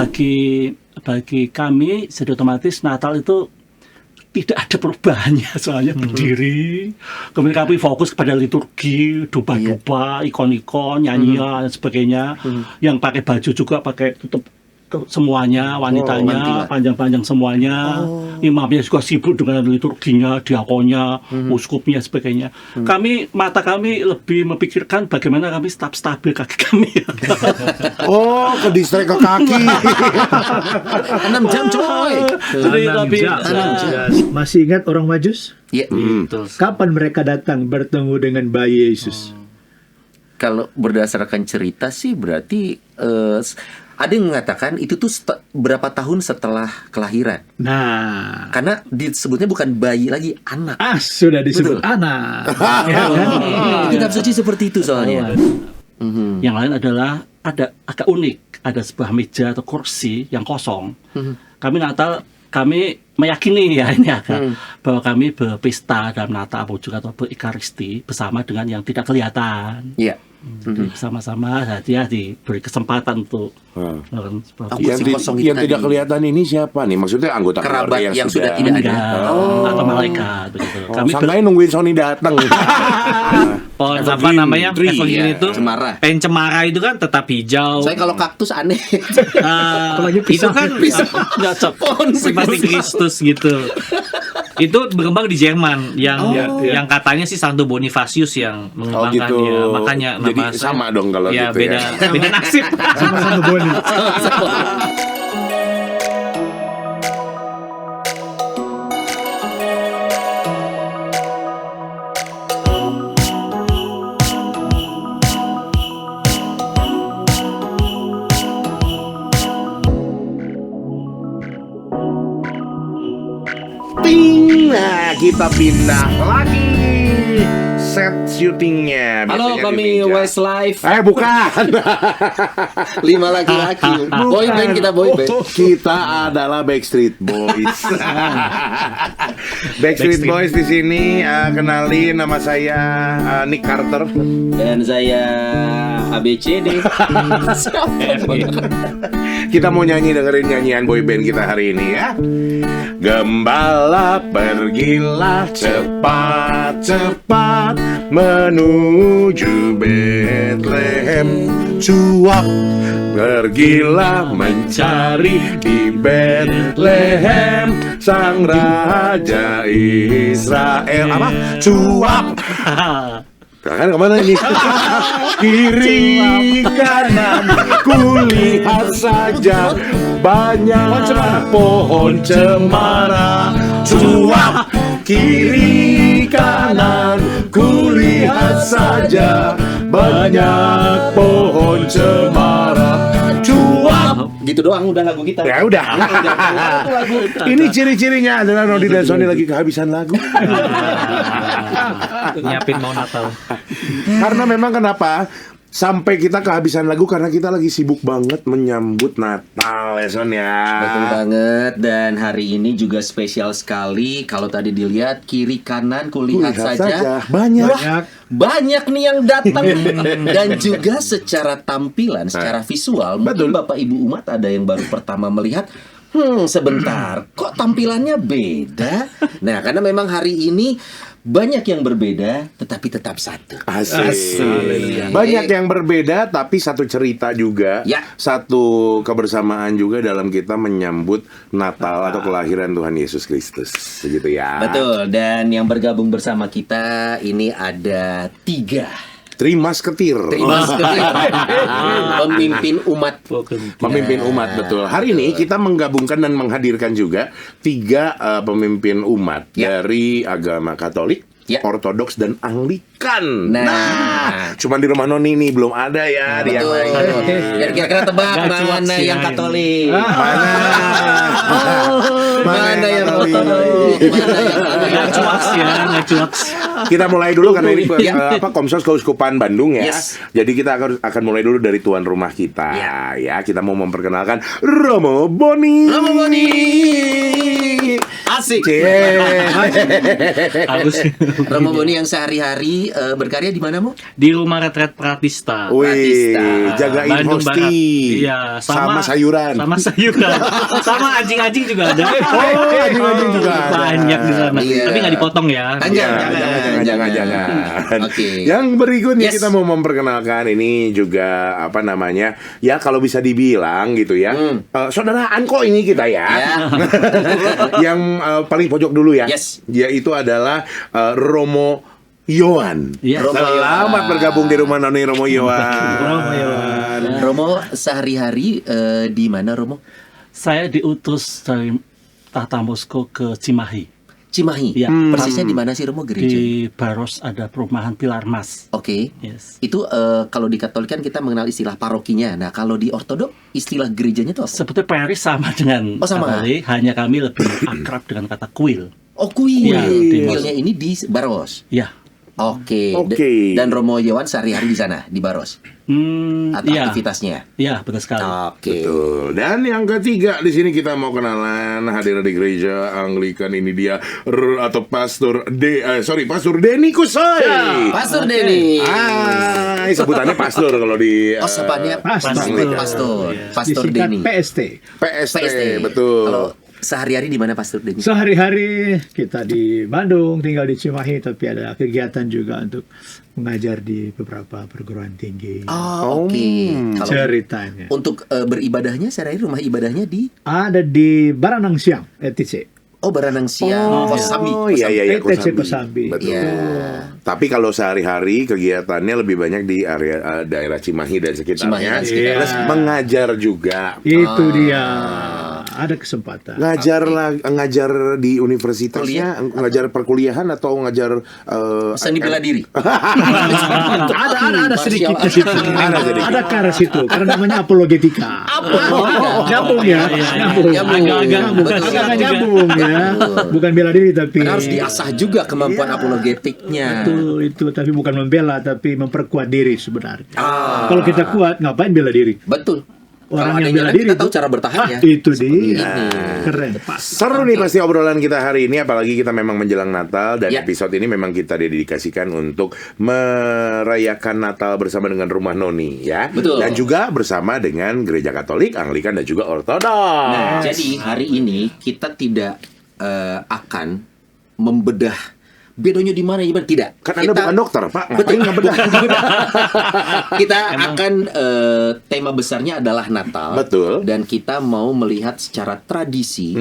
bagi kami jadi otomatis Natal itu tidak ada perubahannya, soalnya berdiri. Kemudian kami fokus kepada liturgi, dupa-dupa, ikon-ikon, nyanyian dan sebagainya. Yang pakai baju juga pakai tutup semuanya, wanitanya panjang-panjang semuanya. Imamnya juga sibuk dengan liturginya, diakonnya, uskupnya sebagainya. Mata kami lebih memikirkan bagaimana kami tetap stabil kaki kami. Ke distrek ke kaki. 6 jam coy. Jadi lebih Masih ingat orang Majus? Iya. Kapan mereka datang bertemu dengan bayi Yesus? Kalau berdasarkan cerita sih berarti ada yang mengatakan itu tuh berapa tahun setelah kelahiran. Nah, Karena disebutnya bukan bayi lagi, anak. sudah disebut Betul. anak. Ya kan? Kitab suci seperti itu soalnya. Yang lain adalah ada agak unik, ada sebuah meja atau kursi yang kosong. Kami meyakini ya ini agak bahwa kami berpesta dalam Natal juga atau berikaristi bersama dengan yang tidak kelihatan. Iya. Bersama-sama dia diberi kesempatan untuk melakukan sebuah Yang Yang tidak kelihatan ini siapa nih? Maksudnya anggota kerabat keluarga yang sudah tidak ada. atau malaikat begitu. Kami Sampai nungguin Sony datang. Apa namanya? Evergreen, Evergreen itu cemara. cemara itu kan tetap hijau. Saya kalau kaktus aneh. Itu kan Pohon seperti Kristus gitu. Itu berkembang di Jerman yang katanya sih Santo Bonifacius yang mengembangkannya. Makanya Jadi nama sama dong kalau ya, gitu ya. beda nasib. Sama-sama Boni. Nah, kita pindah lagi set syutingnya. Halo, Biasanya kami di meja. Westlife. Bukan. 5 laki-laki. Boy band, kita boy band. Kita adalah Backstreet Boys. Backstreet Boys di sini. Kenalin, nama saya Nick Carter. Dan saya ABCD. Kita mau dengerin nyanyian boy band kita hari ini ya. Gembala pergilah cepat-cepat menuju Bethlehem. Cuap pergilah mencari di Bethlehem sang raja Israel. Apa? Cuap. Kan kemana ini? Kiri kanan kulihat saja banyak pohon cemara. Cuap kiri kanan kulihat saja banyak pohon cemara. Cuap. Gitu doang udah lagu kita. Ya udah. Ini ciri-cirinya adalah Nodi dan Sony lagi kehabisan lagu. Nyiapin mau Natal. Karena memang kenapa sampai kita kehabisan lagu karena kita lagi sibuk banget menyambut Natal ya Son ya. Betul banget. Dan hari ini juga spesial sekali. Kalau tadi dilihat kiri kanan kulihat saja banyak. banyak nih yang datang. Dan juga secara tampilan, secara visual, mungkin Bapak Ibu umat ada yang baru pertama melihat, sebentar, kok tampilannya beda? Nah, karena memang hari ini banyak yang berbeda, tetapi tetap satu. Asik. Banyak yang berbeda, tapi satu cerita juga, Ya. satu kebersamaan juga dalam kita menyambut Natal atau kelahiran Tuhan Yesus Kristus, begitu ya. Betul. Dan yang bergabung bersama kita ini ada 3 Trimas Ketir. pemimpin umat. Pemimpin umat, betul. Hari ini kita menggabungkan dan menghadirkan juga 3 pemimpin umat dari agama Katolik, Ortodoks, dan Anglikan. Nah, cuman di rumah Noni nih belum ada ya dia yang lain. Biar kira-kira tebak mana yang Katolik. Mana yang Katolik. Kita mulai dulu karena ini Komsos Keuskupan Bandung ya. Jadi kita akan mulai dulu dari tuan rumah kita ya. Kita mau memperkenalkan Romo Boni. Asik. Harus Romo Boni yang sehari-hari berkarya di mana, Mo? di rumah retret Pratista. Wih, jagain Bandung Barat. hosting. Iya, sama sayuran. Sama sayuran. Sama anjing-anjing juga ada. Oh, anjing-anjing juga ada. Banyak di sana. Iya. Tapi nggak dipotong ya. Jangan. Oke. Yang berikutnya Yes. kita mau memperkenalkan ini juga apa namanya? Ya kalau bisa dibilang gitu ya. Saudaraan kok ini kita ya. Ya. Yang paling pojok dulu ya. Yes. Yaitu adalah Romo Yohan. Iya. Romo Selamat Yohan. bergabung di rumah Noni Romo Yohan. Romo Yohan. Romo sehari-hari di mana, Romo? Saya diutus dari Tata Moskow ke Cimahi. Cimahi. Iya. Persisnya di mana sih, Romo, gereja? Di Baros ada perumahan Pilar Mas. Oke. Yes. Itu kalau di Katolik kan kita mengenal istilah parokinya. Nah, kalau di Ortodok istilah gerejanya itu apa? Sebetulnya parish sama dengan Oh, sama. Katolik, hanya kami lebih akrab dengan kata kuil. Oh, kuil. Iya, di Kuilnya ini di Baros. Ya. Oke. Oke. Dan Romo Yohan sehari-hari di sana, di Baros. Atau Iya. aktivitasnya. Iya, betul sekali. Oke. Betul. Dan yang ketiga di sini kita mau kenalan hadir di gereja Anglikan ini dia atau Pastor Denny Kusoy. Pastor Denny. Sebutannya pastor kalau di Oh, sepanjang Pastor. Pastor Disingkat Denny. PST. PST, betul. Kalau sehari-hari di mana Pastor Denny? Sehari-hari kita di Bandung, tinggal di Cimahi, tapi ada kegiatan juga untuk mengajar di beberapa perguruan tinggi. Oh, oke. Kalau Ceritanya untuk beribadahnya sehari-hari rumah ibadahnya di ada di Baranang Siang, ETC. Baranang Siang, Kosambi. Oh iya ETC Kosambi. Betul. Iya. Tapi kalau sehari-hari kegiatannya lebih banyak di area daerah Cimahi dan sekitarnya. Cimahi dan sekitarnya. Plus mengajar juga. Itu dia. Ada kesempatan. Ngajar di universitasnya, ngajar perkuliahan atau ngajar Seni bela diri. Ada sedikit ke situ. Ada sedikit. Ada ke arah situ karena namanya apologetika. Nyambung ya. Nyambung. Agak-agak Betul. Agak nyambung ya. Bukan bela diri tapi Karena harus diasah juga kemampuan apologetiknya. itu tapi bukan membela tapi memperkuat diri sebenarnya. Ah. Kalau kita kuat ngapain bela diri? Betul. Orang Kalau yang ada bela diri kita tahu itu- cara bertahan ya. Itu dia. Keren. Pas. Seru nih pasti obrolan kita hari ini, apalagi kita memang menjelang Natal dan Ya. episode ini memang kita dedikasikan untuk merayakan Natal bersama dengan Rumah Noni ya. Betul. Dan juga bersama dengan Gereja Katolik, Anglikan dan juga Ortodoks. Nah, jadi hari ini kita tidak akan membedah bedanya di mana gimana, tidak. Kan Anda bukan dokter, Pak. Betul. Ngapain ngebedah? Kita akan tema besarnya adalah Natal. Betul. Dan kita mau melihat secara tradisi.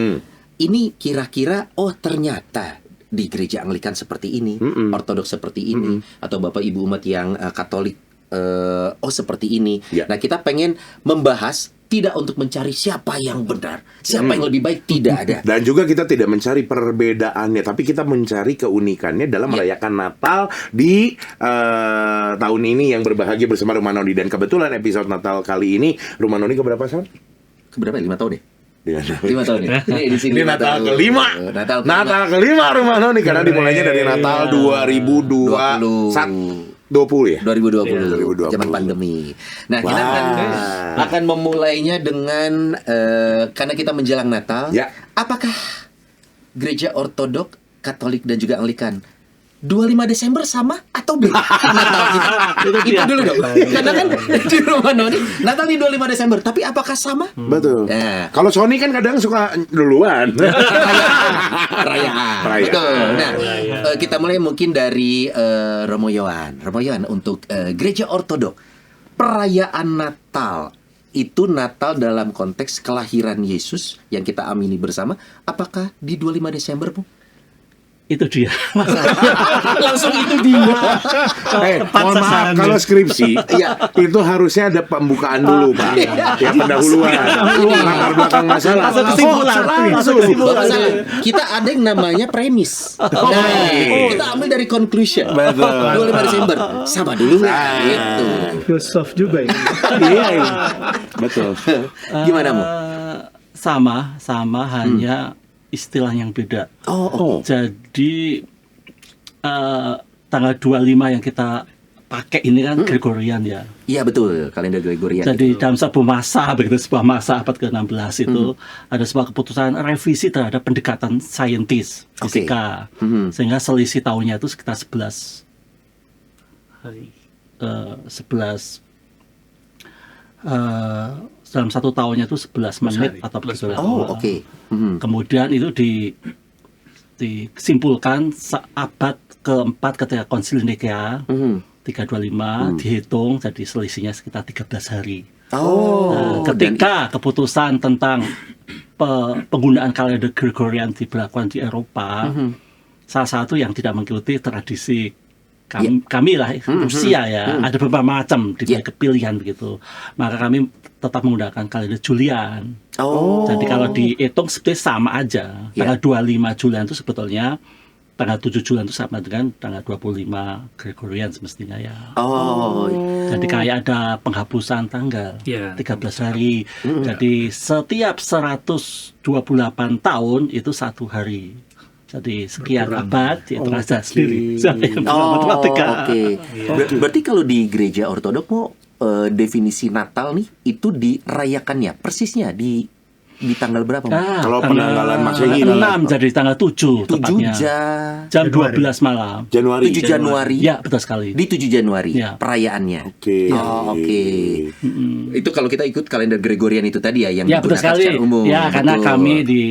Ini kira-kira ternyata di gereja Anglikan seperti ini, Ortodoks seperti ini, atau Bapak Ibu umat yang Katolik seperti ini. Ya. Nah, kita pengen membahas tidak untuk mencari siapa yang benar, siapa yang lebih baik, tidak ada. Dan juga kita tidak mencari perbedaannya, tapi kita mencari keunikannya dalam merayakan Natal di tahun ini yang berbahagia bersama Rumah Noni. Dan kebetulan episode Natal kali ini Rumah Noni keberapa, Son? Keberapa? 5 tahun deh. 5 5 tahun ya. Ini edisi Ini 5 Natal tahun. kelima. Natal kelima Rumah Noni karena dimulainya dari Natal 2020 ya. 2020, zaman pandemi. Nah, kita akan memulainya dengan karena kita menjelang Natal. Ya. Apakah gereja Ortodok, Katolik dan juga Anglikan 25 Desember sama atau beda Natal kita? Itu dulu dong. Karena kan di Rumah Noni Natal di 25 Desember, tapi apakah sama? Betul. Nah. Kalau Sony kan kadang suka duluan. Perayaan. Perayaan. Betul. Nah, kita mulai mungkin dari Romo Yohan. Romo Yohan, untuk gereja Ortodok, perayaan Natal itu Natal dalam konteks kelahiran Yesus yang kita amini bersama. Apakah di 25 Desember, Bu? Itu dia. Langsung itu dia. Mohon maaf, kalau skripsi itu harusnya ada pembukaan dulu, Pak. Ya pendahuluan. Latar belakang masalah. Kesimpulan. Bapak salah. Kita ada yang namanya premis. Kita ambil dari conclusion. 25 Desember sama dulu. Gitu. Filsuf juga ini. Iya. Betul. Gimana, Mu? Sama hanya istilah yang beda. Oh. Jadi tanggal 25 yang kita pakai ini kan Gregorian ya. Iya betul, kalender Gregorian. Jadi dalam sebuah masa abad ke-16 itu ada sebuah keputusan revisi terhadap pendekatan saintis fisika, sehingga selisih tahunnya itu sekitar 11 hari, 11 dalam satu tahunnya itu 11 menit atau 11 Oh, oke. Kemudian itu disimpulkan abad keempat ketika Konsil Nikea 325 dihitung jadi selisihnya sekitar 13 hari. Oh, Ketika keputusan tentang penggunaan kalender Gregorian diberlakukan di Eropa, salah satu yang tidak mengikuti tradisi kami lah Rusia ya, ada beberapa macam diberi pilihan begitu. Maka kami tetap menggunakan kalender Julian. Jadi kalau dihitung sebetulnya sama aja. Tanggal 25 Julian itu sebetulnya tanggal 7 Julian itu sama dengan tanggal 25 Gregorian semestinya ya. Jadi kayak ada penghapusan tanggal 13 hari. Jadi setiap 128 tahun itu satu hari. Jadi sekian abad itu aja sendiri. Berarti kalau di gereja ortodok mau definisi Natal nih itu dirayakannya persisnya di tanggal berapa? Kalau penanggalan Masehi 6 jadi tanggal 7 tepatnya. Jam 12 malam. 7 Januari. Ya, betul sekali. Di 7 Januari Ya. perayaannya. Oke. Itu kalau kita ikut kalender Gregorian itu tadi ya yang Ya, betul digunakan sekali. secara umum. Ya, karena Betul. kami di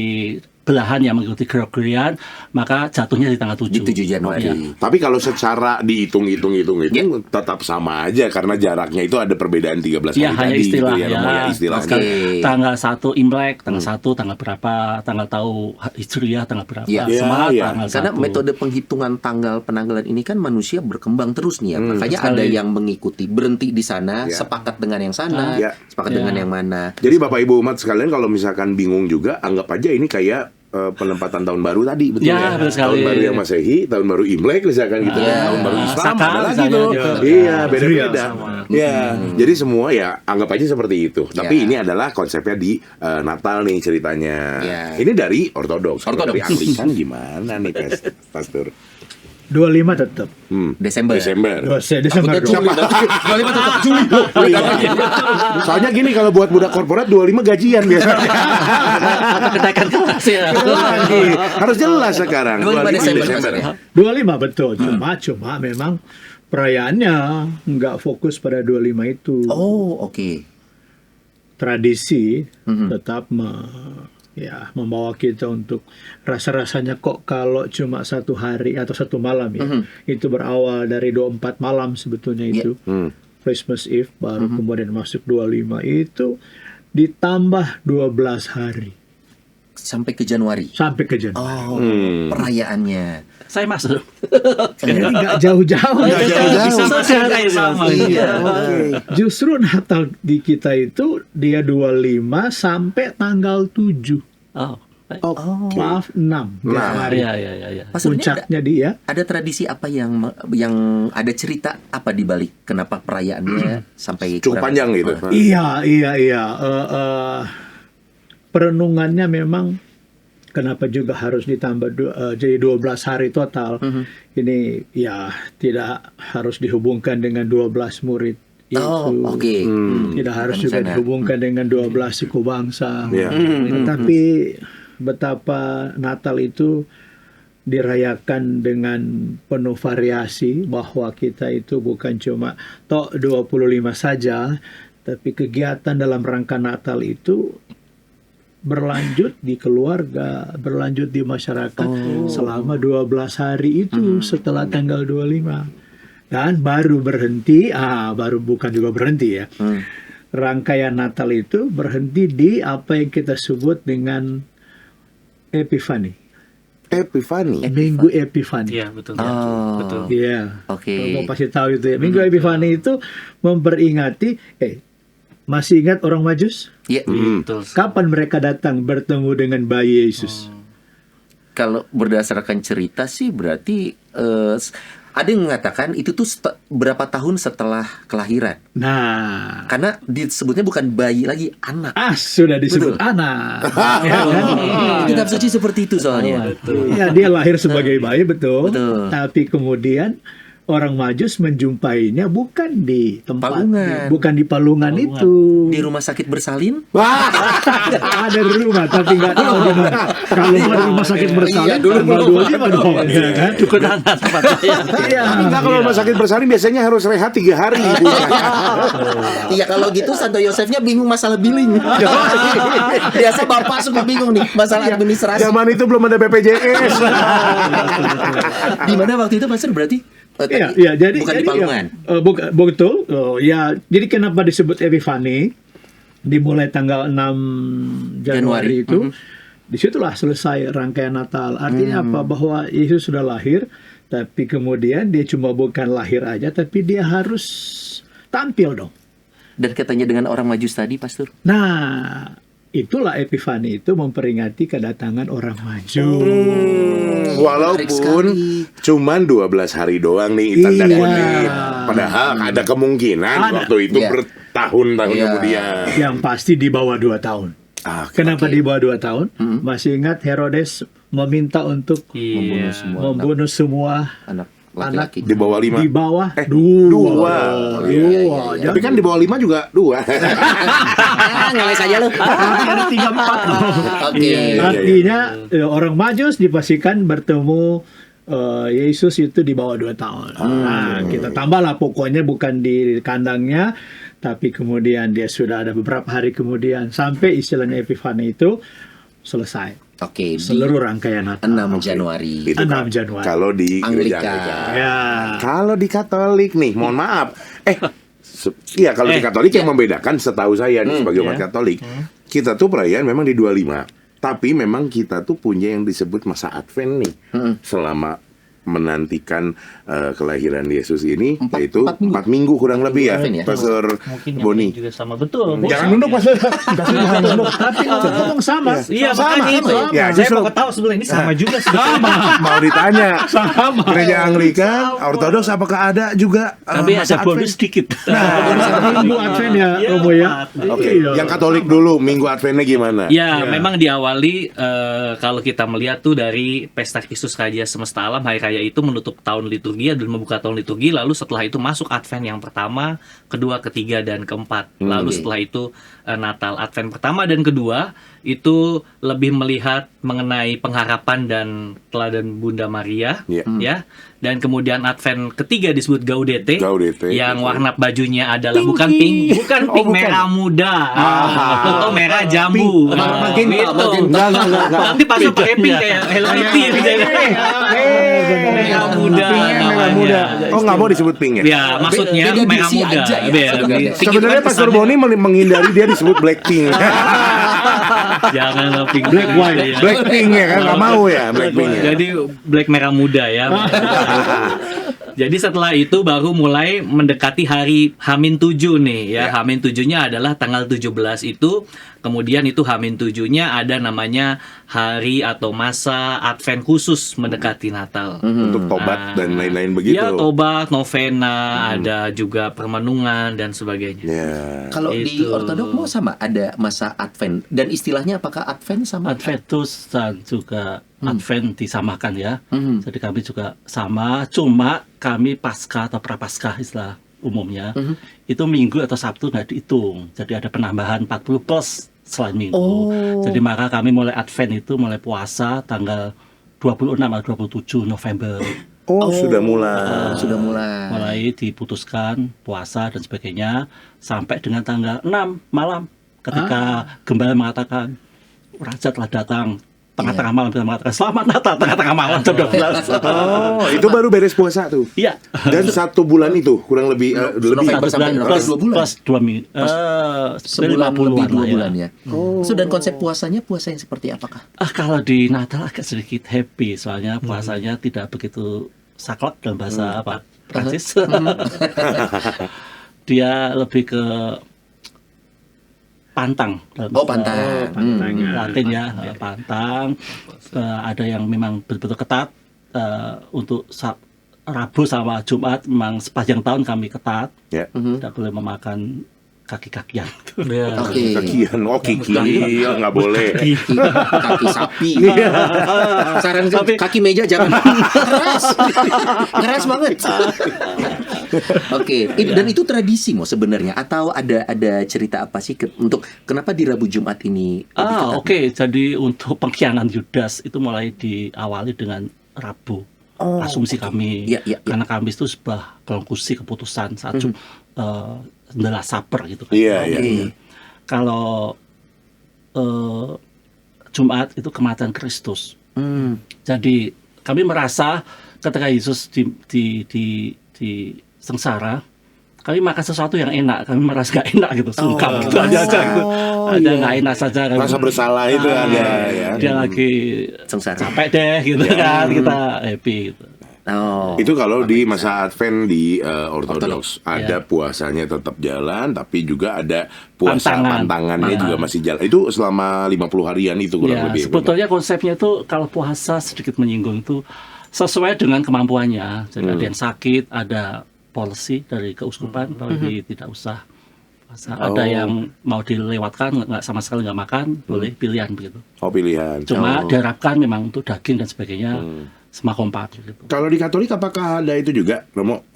belahan yang mengikuti Gregorian, maka jatuhnya di tanggal 7. Di 7 Januari. Ya. Tapi kalau secara dihitung-hitung itu tetap sama aja karena jaraknya itu ada perbedaan 13 hari Ya, hanya tadi istilah gitu ya, Romo, ya, istilahnya. Sekali. Tanggal 1 Imlek, tanggal 1 tanggal berapa, tanggal tahu Hijriah tanggal berapa. Ya. Semangat Ya. tanggal Karena 1. metode penghitungan tanggal penanggalan ini kan manusia berkembang terus nih ya. Makanya sekali. ada yang mengikuti, berhenti di sana, sepakat dengan yang sana, Ya. sepakat dengan yang mana. Jadi Bapak Ibu umat sekalian kalau misalkan bingung juga anggap aja ini kayak penempatan tahun baru tadi, betul Ya, ya? betul sekali. Tahun baru yang Masehi, tahun baru Imlek misalkan gitu kan, tahun baru Islam Saka ada lagi misalnya tuh. juga. Iya, beda-beda. Sama. Ya, jadi semua ya anggap aja seperti itu. Tapi Ya. ini adalah konsepnya di Natal nih ceritanya. Ya. Ini dari Ortodoks. Ortodoks. Dari Anglikan gimana nih, Pastor? 25 tetap. Desember. Desember. Juli. 25 tetap Juli. Soalnya gini kalau buat budak korporat 25 gajian biasanya. Kenaikan kelas ya. Harus jelas sekarang. 25 Desember. 25 betul. Cuma memang perayaannya nggak fokus pada 25 itu. Oh, oke. Tradisi tetap membawa kita untuk rasa-rasanya kok kalau cuma satu hari atau satu malam ya. Itu berawal dari 24 malam sebetulnya itu. Christmas Eve baru kemudian masuk 25 itu ditambah 12 hari Sampai ke Januari. sampai ke Januari. Oh, perayaannya. Saya masuk. Jadi nggak jauh-jauh. Bisa saja kayak sama. Iya. Justru Natal di kita itu dia 25 sampai tanggal 7. Maaf 6 Januari. Iya. Pas sebenarnya Puncaknya dia. ada tradisi apa yang ada cerita apa di balik kenapa perayaannya sampai Cukup panjang gitu. Iya. Perenungannya memang kenapa juga harus ditambah jadi 12 hari total. Ini ya tidak harus dihubungkan dengan 12 murid itu. Oh, oke. Tidak harus juga Sana. dihubungkan dengan 12 suku bangsa. Iya. Tetapi betapa Natal itu dirayakan dengan penuh variasi, bahwa kita itu bukan cuma 25 saja, tapi kegiatan dalam rangka Natal itu berlanjut di keluarga, berlanjut di masyarakat selama 12 hari itu setelah tanggal 25. Dan baru berhenti, baru bukan juga berhenti ya. Rangkaian Natal itu berhenti di apa yang kita sebut dengan Epifani. Epifani. Minggu Epifani. Iya, betul. Oh. Betul. Iya. Oke. Kamu pasti tahu itu ya. Minggu Epifani itu memperingati, masih ingat orang Majus? Iya. Betul. Kapan mereka datang bertemu dengan bayi Yesus? Kalau berdasarkan cerita sih berarti ada yang mengatakan itu tuh berapa tahun setelah kelahiran. Nah, Karena disebutnya bukan bayi lagi, anak. sudah disebut Betul. anak. Ya kan? Kitab suci seperti itu soalnya. Ya, dia lahir sebagai bayi, betul. Betul. Tapi kemudian orang Majus menjumpainya bukan di tempat, Palungan. bukan di Palungan itu. Di rumah sakit bersalin? Wah, Ada di rumah, tapi nggak tahu di mana. Kalau mau di rumah sakit bersalin, Iya, dulu tanggal belum. 25 dong, ya kan? Dukun anak tempatnya. Iya. enggak, kalau rumah sakit bersalin biasanya harus rehat 3 hari. Iya, kalau gitu Santo Yosefnya bingung masalah billing. Biasa Bapak suka bingung nih masalah administrasi. Zaman itu belum ada BPJS. Di mana waktu itu Pastor berarti? Iya, iya, jadi bukan jadi, di Palungan. Betul. Ya, jadi kenapa disebut Epifani? Dimulai tanggal 6 Januari itu, disitulah selesai rangkaian Natal. Artinya apa? Bahwa Yesus sudah lahir, tapi kemudian dia cuma bukan lahir aja, tapi dia harus tampil dong. Dan katanya dengan orang Majus tadi, Pastor. Nah, itulah Epifani itu memperingati kedatangan orang Majus. Menarik Walaupun sekali. cuman 12 hari doang nih tanda Iya. kutip. Padahal ada kemungkinan Ada. waktu itu Iya. bertahun-tahun Iya. kemudian. Yang pasti di bawah 2 tahun. Ah, Kenapa di bawah 2 tahun? Masih ingat Herodes meminta untuk Iya. membunuh semua Anak laki-laki. di bawah 5. di bawah dua. Dua. Tapi kan di bawah 5 juga 2. Ngeles aja lu. ada 3-4. Oke. Iya. Artinya orang Majus dipastikan bertemu Yesus itu di bawah 2 tahun. Nah, kita tambahlah pokoknya bukan di kandangnya, tapi kemudian dia sudah ada beberapa hari kemudian sampai istilahnya Epifani itu selesai. Oke, di Seluruh rangkaian Natal. 6 Januari. Itu 6 Januari. Kalau di gereja Anglika. Anglika. Ya. Kalau di Katolik nih, mohon maaf. Iya, kalau di Katolik yang membedakan setahu saya nih sebagai umat Katolik, kita tuh perayaan memang di 25. Tapi memang kita tuh punya yang disebut masa Advent nih. Selama menantikan kelahiran Yesus ini, yaitu 4 minggu kurang lebih ya, Advent ya? Pastor Mungkin yang Boni. lain juga sama betul. Jangan nunduk, Pastor. Jangan nunduk. Tapi ngomong sama. Iya, Sama, makanya itu. sama. Ya, Saya justru- mau ketahui sebenarnya ini sama juga sebetulnya. Mau ditanya, gereja Anglikan, Ortodoks apakah ada juga Tapi masa ada bonus Advent? sedikit. Minggu Advent ya, Iya, Romo ya. Oke, Iya. yang Katolik dulu, Minggu Adventnya gimana? Ya, memang diawali kalau kita melihat tuh dari Pesta Kristus Raja Semesta Alam, Hari Raya itu menutup tahun liturgi dan membuka tahun liturgi, lalu setelah itu masuk Advent yang pertama, kedua, ketiga, dan keempat. Lalu setelah itu Natal. Advent pertama dan kedua itu lebih melihat mengenai pengharapan dan teladan Bunda Maria, Iya. ya. Dan kemudian Advent ketiga disebut Gaudete, Gaudete, yang betul. warna bajunya adalah bukan pink, bukan pink, merah muda, atau merah jambu. Makin Gitu. Enggak. Nanti pas pakai pink kayak Hello Kitty gitu ya. Merah muda. Merah muda. Oh, nggak mau disebut pink ya? Ya, maksudnya Beda merah diksi muda. aja ya, Beda. sebenarnya. Pink itu Sebenarnya kan Pastor kesannya- Boni menghindari dia disebut Blackpink. Jangan pink. Black white. Ya. Blackpink ya kan nggak mau ya Blackpink. Ya. Jadi black merah muda ya. Jadi setelah itu baru mulai mendekati hari H-7 nih ya. H-7-nya adalah tanggal 17 itu. Kemudian itu H-7-nya ada namanya hari atau masa Advent khusus mendekati Natal. Untuk tobat dan lain-lain begitu. Ya, tobat, novena, ada juga permenungan dan sebagainya. Ya. Kalau di Itu. Ortodok mau sama ada masa Advent dan istilahnya apakah Advent sama? Adventus dan juga Advent disamakan ya. Mhm. Jadi kami juga sama, cuma kami pasca atau prapaskah istilah umumnya, itu Minggu atau Sabtu nggak dihitung. Jadi ada penambahan 40 plus selain Minggu. Oh. Jadi maka kami mulai Advent itu mulai puasa tanggal 26 atau 27 November. Oh, sudah mulai. Sudah mulai. Mulai diputuskan puasa dan sebagainya sampai dengan tanggal 6 malam ketika gembala mengatakan Raja telah datang. Tengah-tengah malam kita mengatakan selamat Natal tengah-tengah malam jam 12. Oh, itu baru beres puasa tuh. Iya. Dan 1 bulan itu kurang lebih lebih November sampai November, plus, 2 bulan. plus 2 minggu. Sebulan lebih 2 bulan ya. ya. So, dan konsep puasanya puasa yang seperti apakah? Kalau di Natal agak sedikit happy soalnya puasanya tidak begitu saklek dalam bahasa apa Prancis. Dia lebih ke pantang dalam Oh, bahasa pantang. Latin ya, pantang. Ada yang memang betul-betul ketat untuk Rabu sama Jumat memang sepanjang tahun kami ketat. Ya. Tidak boleh memakan kaki-kakian. Ya. Oke. Kakian, oh kiki, ya nggak boleh. Kaki sapi. Saran kaki meja jangan. Keras banget. Oke, dan itu tradisi Mo sebenarnya atau ada cerita apa sih untuk kenapa di Rabu Jumat ini? Oke. Jadi untuk pengkhianatan Yudas itu mulai diawali dengan Rabu. Asumsi kami. Iya. Karena Kamis itu sebuah konklusi keputusan saat adalah saper gitu kan. Iya. Kalau Jumat itu kematian Kristus. Jadi kami merasa ketika Yesus di sengsara, kami makan sesuatu yang enak, kami merasa gak enak gitu, sungkap gitu aja gitu. Ada nggak enak saja. Rasa bersalah itu ada ya. Dia lagi Sengsara. capek deh gitu kan, kita happy gitu. Itu kalau di masa Advent di Ortodoks ada puasanya tetap jalan, tapi juga ada puasa pantangannya juga masih jalan. Itu selama 50 harian itu kurang lebih. Sebetulnya konsepnya itu kalau puasa sedikit menyinggung itu sesuai dengan kemampuannya. Jadi ada yang sakit, ada policy dari keuskupan kalau tidak usah puasa. Ada yang mau dilewatkan nggak sama sekali nggak makan, boleh pilihan begitu. Pilihan. Cuma diharapkan memang untuk daging dan sebagainya semua kompak gitu. Kalau di Katolik apakah ada itu juga, Romo,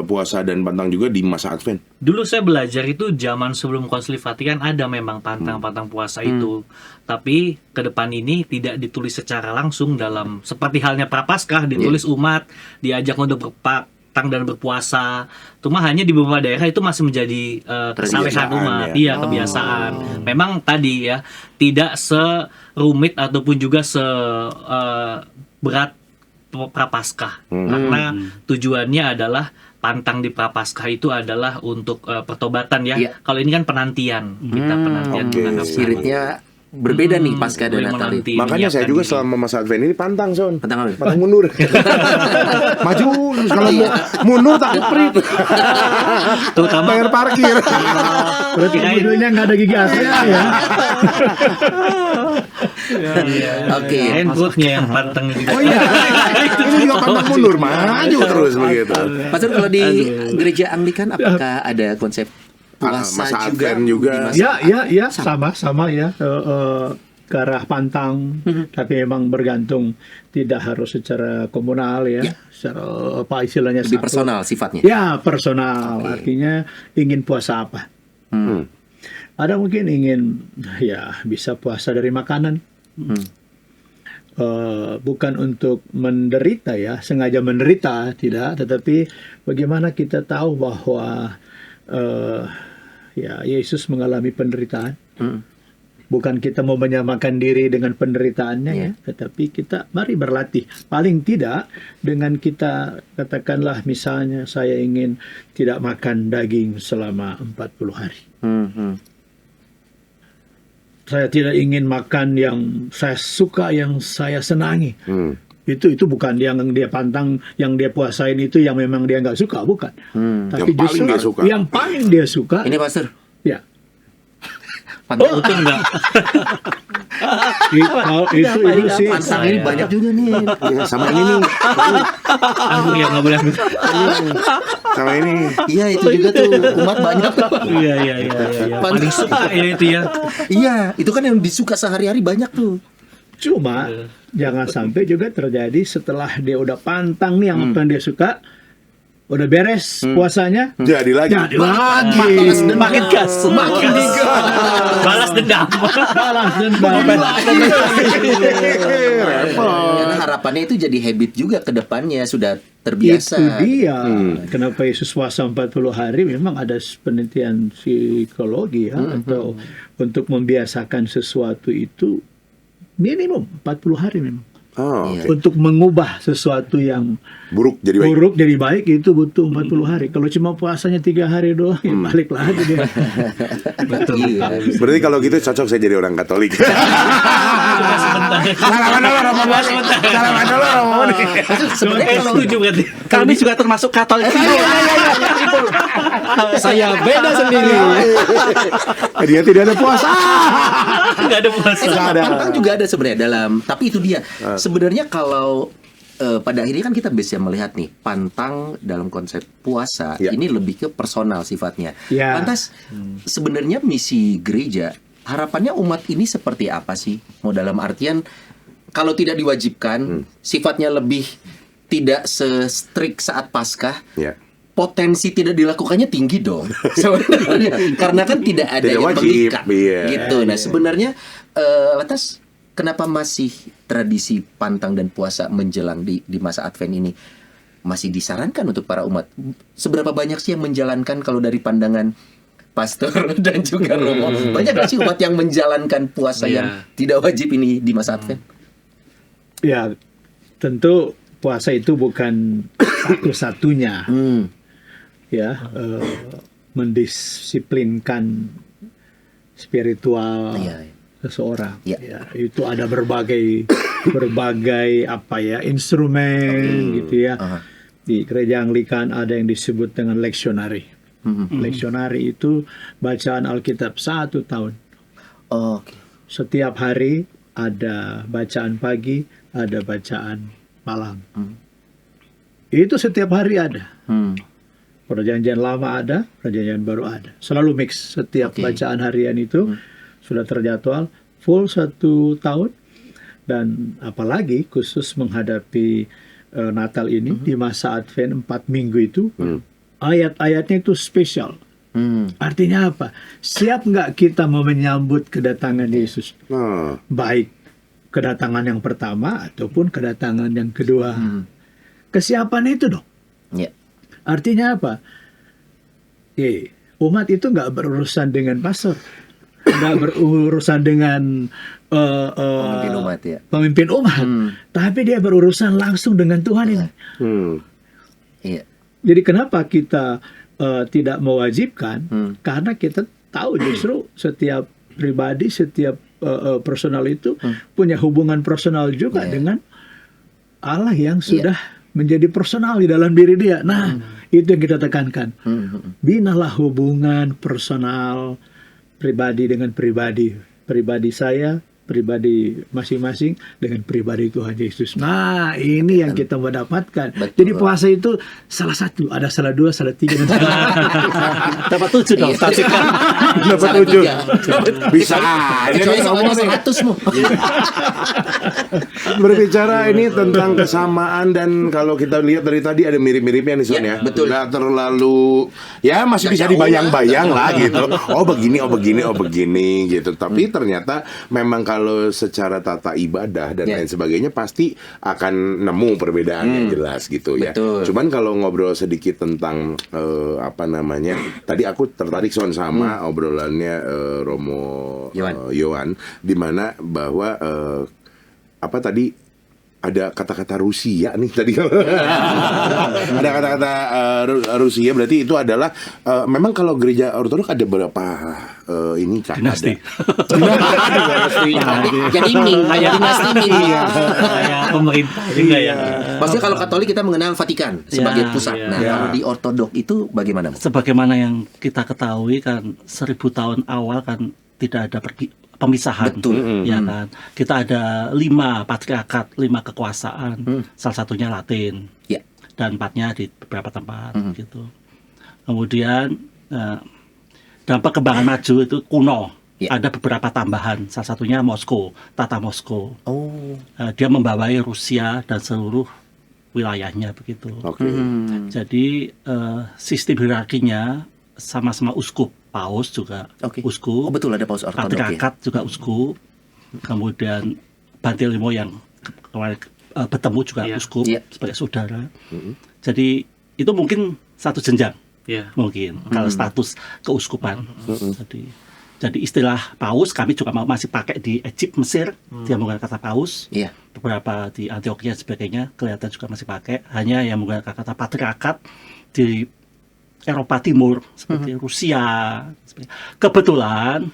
puasa dan pantang juga di masa Advent? Dulu saya belajar itu zaman sebelum Konsili Vatikan ada memang pantang-pantang puasa itu. Tapi ke depan ini tidak ditulis secara langsung dalam seperti halnya Prapaskah ditulis umat diajak untuk berpantang dan berpuasa. Cuma hanya di beberapa daerah itu masih menjadi kesalehan umat, ya. Kebiasaan. Memang tadi ya tidak serumit ataupun juga berat Prapaskah karena tujuannya adalah pantang di Prapaskah itu adalah untuk pertobatan ya. Kalau ini kan penantian, kita penantian menghadap Spiritnya berbeda nih Paskah dan Natal itu. Makanya saya juga selama masa Advent ini pantang, Son. Pantang apa? Pantang mundur. Maju, kalau mau mundur takut perit. terutama Bayar parkir. Berarti kemudiannya nggak ada gigi asli ya. Oke. handphone-nya yang pantang juga. Oh iya. Ini juga pantang mundur, maju terus begitu. Pastor kalau di gereja Anglikan apakah ada konsep puasa Masa juga? Advent juga. Di masa- Ya, sama ya. Ke arah pantang, tapi memang bergantung, tidak harus secara komunal ya, secara apa istilahnya lebih satu. personal sifatnya. Ya, personal. Artinya ingin puasa apa? Ada mungkin ingin ya bisa puasa dari makanan. Bukan untuk menderita ya, sengaja menderita tidak, tetapi bagaimana kita tahu bahwa ya Yesus mengalami penderitaan. Bukan kita mau menyamakan diri dengan penderitaannya ya, tetapi kita mari berlatih. Paling tidak dengan kita katakanlah misalnya saya ingin tidak makan daging selama 40 hari. Saya tidak ingin makan yang saya suka, yang saya senangi. Itu bukan yang dia pantang, yang dia puasain itu yang memang dia nggak suka, bukan. Tapi Yang paling justru dia suka. yang paling dia suka. Ini Pastor, Ya, pantang Utuh enggak? itu sih. pantang ini banyak juga nih. Ya, sama ini nih. Anggur ya nggak boleh anggur. Sama ini. Iya itu juga tuh umat banyak. Iya. Paling suka ya itu ya. Iya, itu kan yang disuka sehari-hari banyak tuh. Cuma jangan sampai juga terjadi setelah dia udah pantang nih yang apa yang dia suka, udah beres puasanya, Jadi lagi. makin gas, makin digas, Balas dendam. balas dendam. Karena harapannya itu jadi habit juga ke depannya, sudah terbiasa. Itu dia. Kenapa Yesus puasa 40 hari? Memang ada penelitian psikologi ya, atau untuk membiasakan sesuatu itu minimum 40 hari memang. Oh, Iya. Untuk mengubah sesuatu yang buruk jadi baik. buruk jadi baik itu butuh 40 hari. Kalau cuma puasanya 3 hari doang, ya balik lagi dia. Betul. Iya. Berarti kalau gitu cocok saya jadi orang Katolik. Salaman dulu Romo Boni. Salaman dulu Romo Boni. Sebenarnya kalau Setuju berarti. Kami juga termasuk Katolik. saya beda sendiri. Dia tidak ada puasa. Enggak ada puasa. Pantang juga ada sebenarnya dalam, tapi itu dia. Sebenarnya kalau pada akhirnya kan kita bisa melihat nih pantang dalam konsep puasa Ya. ini lebih ke personal sifatnya. Ya. Lantas sebenarnya misi gereja harapannya umat ini seperti apa sih? Mau dalam artian kalau tidak diwajibkan sifatnya lebih tidak se-strict saat Paskah. Ya. Potensi tidak dilakukannya tinggi dong sebenarnya karena kan tidak ada Tidak yang wajib, mengikat iya. gitu. Nah sebenarnya lantas kenapa masih tradisi pantang dan puasa menjelang di masa Advent ini masih disarankan untuk para umat? Seberapa banyak sih yang menjalankan kalau dari pandangan Pastor dan juga Romo? Banyak nggak sih umat yang menjalankan puasa yang tidak wajib ini di masa Advent? Ya, tentu puasa itu bukan satu-satunya. Ya, mendisiplinkan spiritual Iya. seseorang. Ya. Ya, itu ada berbagai apa ya instrumen gitu ya. Di gereja Anglikan ada yang disebut dengan leksionari. Leksionari itu bacaan Alkitab 1 tahun. Oke. Setiap hari ada bacaan pagi, ada bacaan malam. Itu setiap hari ada. Perjanjian lama ada, perjanjian baru ada. Selalu mix. Setiap Oke. bacaan harian itu sudah terjadwal full 1 tahun. Dan apalagi khusus menghadapi Natal ini di masa Advent 4 minggu itu, ayat-ayatnya itu spesial. Artinya apa? Siap nggak kita mau menyambut kedatangan Yesus? Nah, Baik kedatangan yang pertama ataupun kedatangan yang kedua. Kesiapan itu dong. Ya. Artinya apa? Umat itu nggak berurusan dengan pastor, nggak berurusan dengan Pemimpin umat ya. pemimpin umat, tapi dia berurusan langsung dengan Tuhan ini. Iya. Jadi kenapa kita tidak mewajibkan? Karena kita tahu justru setiap pribadi, setiap personal itu punya hubungan personal juga dengan Allah yang sudah menjadi personal di dalam diri dia. Nah, itu yang kita tekankan. Binalah hubungan personal pribadi dengan pribadi. Pribadi saya, pribadi masing-masing dengan pribadi Tuhan Yesus. Nah, ini yang kita mendapatkan. Betul. Jadi puasa itu salah satu, ada salah dua, salah tiga, dan salah Dapat 7 dong. dapat 7. Bisa aja Kecuali nih soalnya ngomong nih. 100 mu. Berbicara ini tentang kesamaan dan kalau kita lihat dari tadi ada mirip-miripnya nih Son Ya, ya. betul. Nggak terlalu ya masih Nggak bisa jauh dibayang-bayang lah. lah gitu. Oh begini gitu. Tapi ternyata memang kalau secara tata ibadah dan Ya. lain sebagainya pasti akan nemu perbedaan yang jelas gitu ya. Betul. Cuman kalau ngobrol sedikit tentang apa namanya, tadi aku tertarik Son sama obrolannya Romo Yohan, di mana bahwa apa tadi ada kata-kata Rusia nih tadi. Ada kata-kata Rusia, berarti itu adalah memang kalau gereja Ortodoks ada berapa ini kan Dinasti. Jadi Ming, kayak dinasti Ming. Kayak pemerintah juga ya. Maksudnya kalau Katolik kita mengenal Vatikan sebagai Ya, pusat. ya. Nah, kalau di Ortodok itu bagaimana? Mu? Sebagaimana yang kita ketahui kan 1000 tahun awal kan tidak ada pemisahan. Betul. Ya kan. Kita ada 5 patriarkat, 5 kekuasaan. Salah satunya Latin. Ya. Dan 4-nya di beberapa tempat gitu. Kemudian dalam perkembangan maju itu kuno. Ya. Ada beberapa tambahan. Salah satunya Moskow, Tata Moskow. Oh. Dia membawai Rusia dan seluruh wilayahnya begitu. Oke. Jadi sistem hierarkinya sama-sama uskup, paus juga Oke. uskup, Oh betul ada paus Ortodok ya. patriarkat juga uskup, kemudian Bantilimo yang kemarin bertemu juga Iya. uskup Iya. sebagai saudara. Jadi itu mungkin satu jenjang Iya. mungkin kalau status keuskupan. Jadi istilah paus kami juga masih pakai di Egypt, Mesir, dia menggunakan kata paus. Iya. Beberapa di Antioquia dan sebagainya kelihatan juga masih pakai. Hanya yang menggunakan kata patriarkat di Eropa Timur seperti Rusia. Kebetulan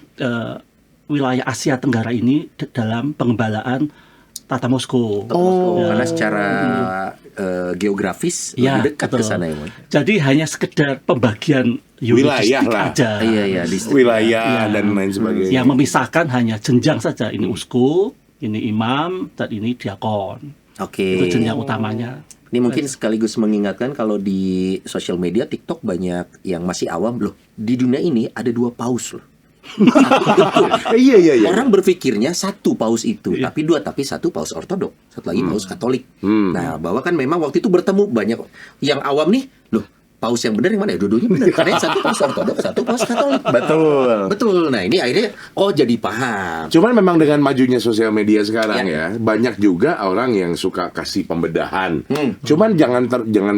wilayah Asia Tenggara ini dalam pengembalaan Tata Moskow. Karena secara geografis Ya, lebih dekat ke betul. sana ya, Mu. Jadi hanya sekedar pembagian Wilayah yuridistik lah. aja. Iya, distrik. Wilayah Ya. dan lain sebagainya. Yang memisahkan hanya jenjang saja. Ini uskup, ini imam, dan ini diakon. Oke. Itu jenjang utamanya. Ini mungkin sekaligus mengingatkan kalau di sosial media TikTok banyak yang masih awam loh. Di dunia ini ada 2 paus loh. Iya. Orang berpikirnya satu paus itu, tapi satu paus ortodok, satu lagi paus katolik. Nah, bahwa kan memang waktu itu bertemu banyak yang awam nih, loh paus yang benar yang mana ya? Dua-duanya benar. Karena yang satu paus ortodok, satu paus katolik. Betul. Nah, ini akhirnya jadi paham. Cuman memang dengan majunya sosial media sekarang ya, banyak juga orang yang suka kasih pembedahan. Cuman jangan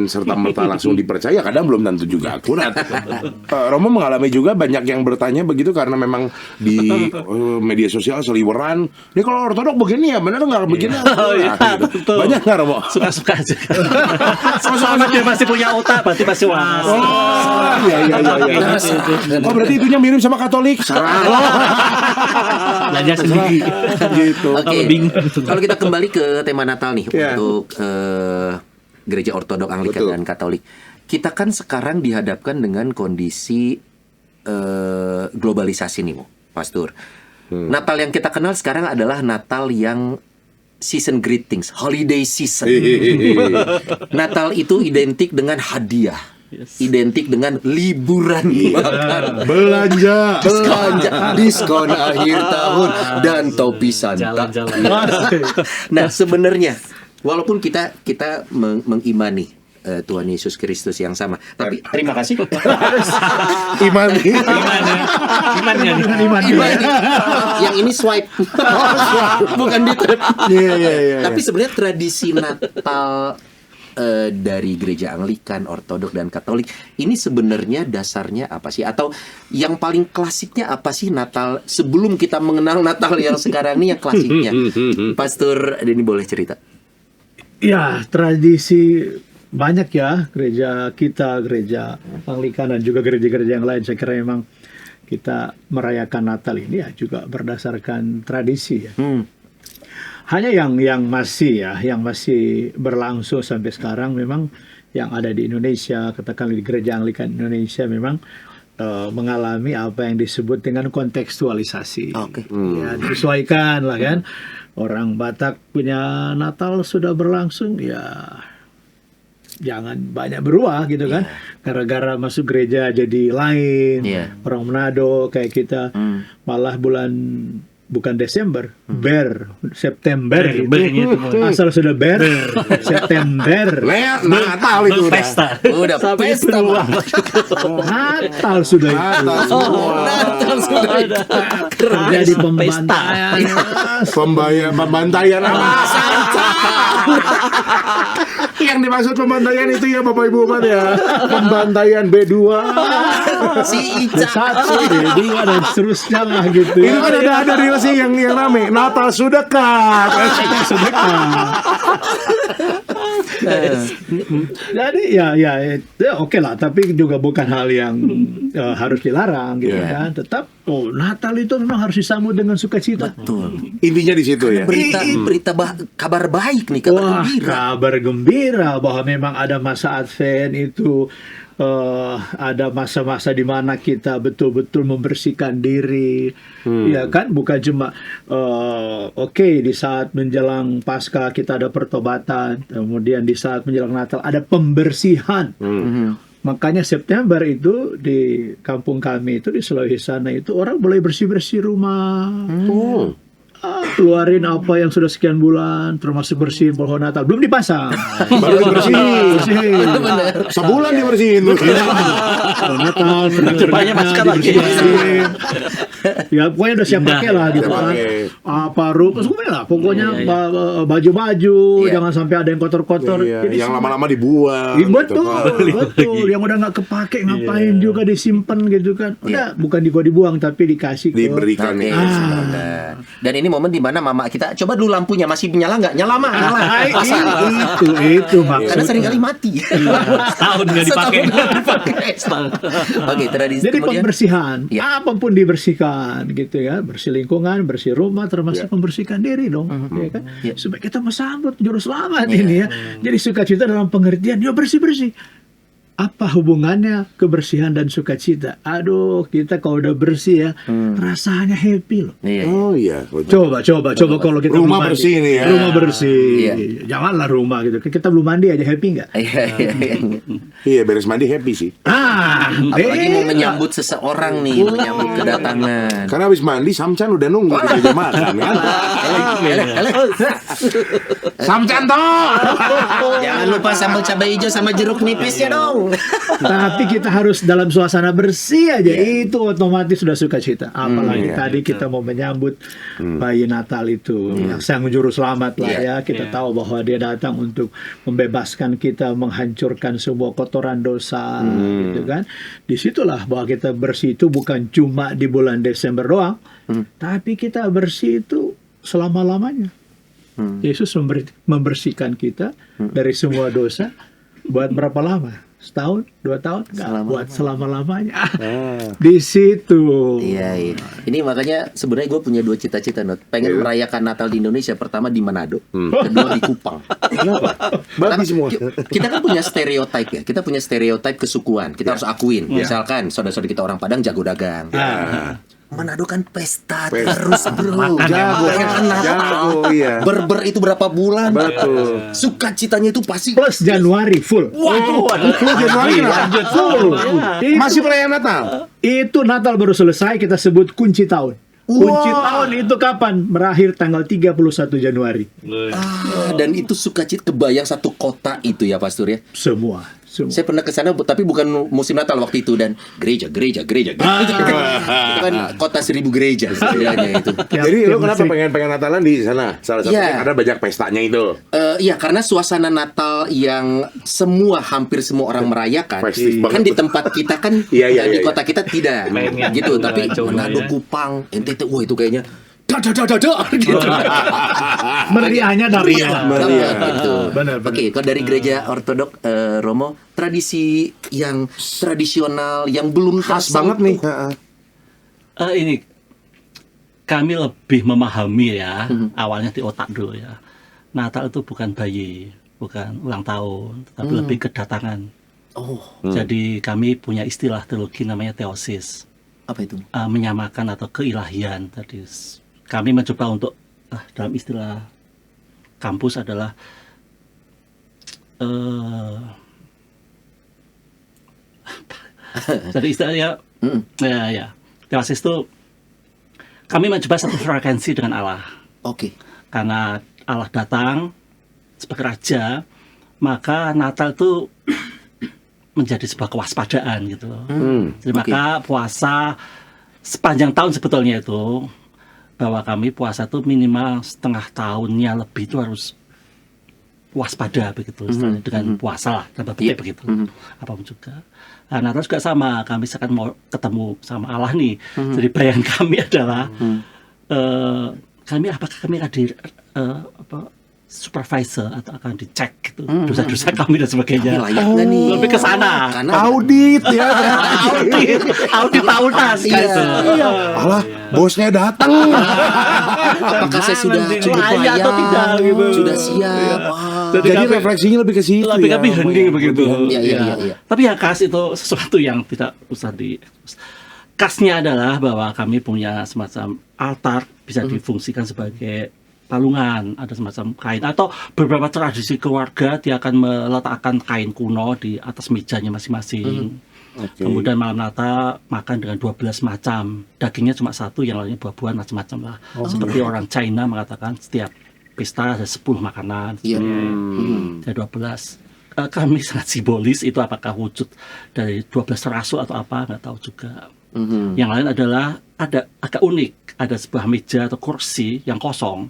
serta-merta langsung dipercaya, kadang belum tentu juga akurat. Romo mengalami juga banyak yang bertanya begitu karena memang di media sosial seliweran. Ini kalau ortodok begini ya, benar nggak begini? Betul. Banyak nggak Romo? Suka-suka aja. Soalnya dia masih punya otak, berarti masih waras. Iya. Oh berarti itunya mirip sama Katolik. Salah. Belajar sendiri. Gitu. Oke. Kalau kita kembali ke tema Natal nih untuk gereja ortodok, Anglikan dan Katolik. Kita kan sekarang dihadapkan dengan kondisi globalisasi nih, Pastor. Natal yang kita kenal sekarang adalah Natal yang season greetings, holiday season. Natal itu identik dengan hadiah. Identik dengan liburan, Belanja, diskon akhir tahun dan topi Santa. Jalan-jalan. Nah, sebenarnya walaupun kita mengimani Tuhan Yesus Kristus yang sama, tapi terima kasih. iman. Iman. Yang ini swipe. Bukan di tap. Iya. Tapi sebenarnya tradisi Natal dari gereja Anglikan, Ortodok dan Katolik ini sebenarnya dasarnya apa sih? Atau yang paling klasiknya apa sih Natal sebelum kita mengenal Natal yang sekarang ini yang klasiknya? Pastor Denny boleh cerita? Ya, tradisi banyak ya gereja kita, gereja Anglikan dan juga gereja-gereja yang lain. Saya kira memang kita merayakan Natal ini ya juga berdasarkan tradisi ya. Hanya yang masih berlangsung sampai sekarang memang yang ada di Indonesia, katakanlah di gereja Anglikan Indonesia memang mengalami apa yang disebut dengan kontekstualisasi. Ya, disesuaikan lah kan. Orang Batak punya Natal sudah berlangsung ya jangan banyak berubah gitu kan. Gara-gara masuk gereja jadi lain. Orang Manado kayak kita malah bukan Desember, September itu asal sudah September. Natal itu Pesta. Udah pesta. Natal sudah itu. Natal sudah itu. Terjadi pembantaian. Pembantaian Yang dimaksud pembantaian itu ya Bapak Ibu umat ya. Pembantaian B2, Si Ica. B1, B2 dan seterusnya lah gitu. itu kan ada real sih yang rame. Natal sudah dekat. Jadi ya oke lah, tapi juga bukan hal yang harus dilarang gitu kan. Tetap Natal itu memang harus disambut dengan sukacita. Betul. Intinya di situ ya. Kabar baik nih, Wah, gembira. kabar gembira bahwa memang ada masa Advent itu, ada masa-masa di mana kita betul-betul membersihkan diri, ya kan, bukan cuma di saat menjelang Paskah kita ada pertobatan, kemudian di saat menjelang Natal ada pembersihan. Makanya September itu di kampung kami itu di Sulawesi sana itu orang mulai bersih-bersih rumah. Keluarin apa yang sudah sekian bulan, termasuk bersihin pohon Natal. Belum dipasang. Baru dibersihin. Sebulan dibersihin. Pohon Natal, Banyak masker lagi. dibersihin. Ya pokoknya udah siap pakai lah gitu kan. Apa semuanya lah. Pokoknya baju-baju, jangan sampai ada yang kotor-kotor. Jadi Yang lama-lama dibuang. Betul. Yang udah nggak kepake ngapain juga disimpan gitu kan. Udah bukan dibuang tapi dikasih ke Diberikan Oke, ya. sebentar. Dan ini momen di mana mama kita coba dulu lampunya masih nyala nggak? Nyala mah, nyala. itu maksudnya. Karena seringkali mati. Setahun nggak dipakai. Oke, tradisi Jadi kemudian. pembersihan, Ya. apapun dibersihkan gitu ya, bersih lingkungan, bersih rumah, termasuk membersihkan diri dong, ya kan, supaya kita mesambut juru selamat ini ya. Jadi sukacita dalam pengertian, ya bersih. apa hubungannya kebersihan dan sukacita? Aduh, kita kalau udah bersih ya, rasanya happy loh. Iya. Oh iya. Coba kalau kita Rumah belum mandi. bersih nih ya. Rumah bersih. Iya. Janganlah rumah gitu. Kita belum mandi aja happy nggak? Iya. Iya, beres mandi happy sih. Apalagi mau beda. menyambut seseorang nih, menyambut kedatangan. Karena habis mandi Samcan udah nunggu di meja makan kan. Samcan toh. Jangan lupa sambal cabai hijau sama jeruk nipis ya dong. Tapi kita harus dalam suasana bersih aja. Itu otomatis sudah sukacita. Apalagi Iya, tadi kita mau menyambut bayi Natal itu, yang sang juru selamat lah ya. Kita tahu bahwa dia datang untuk membebaskan kita, menghancurkan semua kotoran dosa, gitu kan. Disitulah bahwa kita bersih itu bukan cuma di bulan Desember doang, tapi kita bersih itu selama-lamanya. Yesus membersihkan kita dari semua dosa. Buat berapa lama? Setahun, 2 tahun? Nggak, buat selama-lamanya. Di situ. Iya. Ini makanya sebenarnya gue punya 2 cita-cita, Not. Pengen merayakan Natal di Indonesia. Pertama di Manado, kedua di Kupang. Kenapa? Babi semua. Kita kan punya stereotip ya. Kita punya stereotip kesukuan. Kita harus akuin. Misalkan saudara-saudara kita orang Padang jago dagang. Manado kan pesta terus, bro. Jago, Merayakan Natal. jago, iya. Berber itu berapa bulan? Betul. Sukacitanya itu pasti. Plus Januari full. Plus Januari kenapa? Full. Masih perayaan Natal. Itu Natal baru selesai, kita sebut kunci tahun. Kunci tahun itu kapan? Berakhir tanggal 31 Januari. Dan itu sukacita kebayang satu kota itu ya, Pastor ya. Semua. Saya pernah ke sana tapi bukan musim Natal waktu itu, dan gereja. Itu kan kota 1000 gereja sebenarnya itu. Jadi lo kenapa pengen Natalan di sana? Salah satunya karena banyak pestanya itu. Iya, karena suasana Natal yang hampir semua orang merayakan. Festif Kan banget. di tempat kita kan, di kota kita tidak Pengen gitu. Tapi coba Manado, ya. Kupang, NTT, wah itu kayaknya gitu. Meriahnya dari Meriah, gitu. Benar. Oke, kalau dari gereja ortodok, Romo, tradisi yang tradisional yang belum Khas tersentuh. banget nih. Ini kami lebih memahami ya, awalnya di otak dulu ya. Natal itu bukan bayi, bukan ulang tahun, tapi lebih kedatangan. Jadi kami punya istilah teologi namanya teosis, Apa itu? menyamakan atau keilahian. Tadi kami mencoba untuk dalam istilah kampus adalah jadi istilahnya ya teosis itu kami mencoba satu frekuensi dengan Allah. Oke. Karena Allah datang sebagai raja, maka Natal itu menjadi sebuah kewaspadaan gitu. Jadi maka puasa sepanjang tahun sebetulnya itu, bahwa kami puasa itu minimal setengah tahunnya lebih itu harus waspada begitu, istilahnya, dengan puasa lah, tanpa petik begitu, apapun juga. Nah, Natal juga sama, kami sekarang mau ketemu sama Allah nih. Jadi bayangan kami adalah apakah kami akan supervisor atau akan dicek gitu dosa-dosa kami dan sebagainya. Layak nggak nih? Lebih ke sana. Karena Audit ya. Audit tahunan gitu. Alah, bosnya datang. apakah saya sudah cukup layak layak atau tidak gitu. Sudah siap. Wah. Jadi refleksinya lebih ke situ. Lebih kami hening begitu. Iya. Tapi yang khas itu sesuatu yang tidak usah di. Khasnya adalah bahwa kami punya semacam altar bisa difungsikan sebagai palungan, ada semacam kain atau beberapa tradisi keluarga dia akan meletakkan kain kuno di atas mejanya masing-masing. Kemudian malam Natal makan dengan 12 macam, dagingnya cuma satu, yang lainnya buah-buahan macam-macam lah. Seperti orang China mengatakan setiap pesta ada 10 makanan. Iya. Ada 12. Kami sangat simbolis, itu apakah wujud dari 12 rasul atau apa, nggak tahu juga. Yang lain adalah ada agak unik, ada sebuah meja atau kursi yang kosong.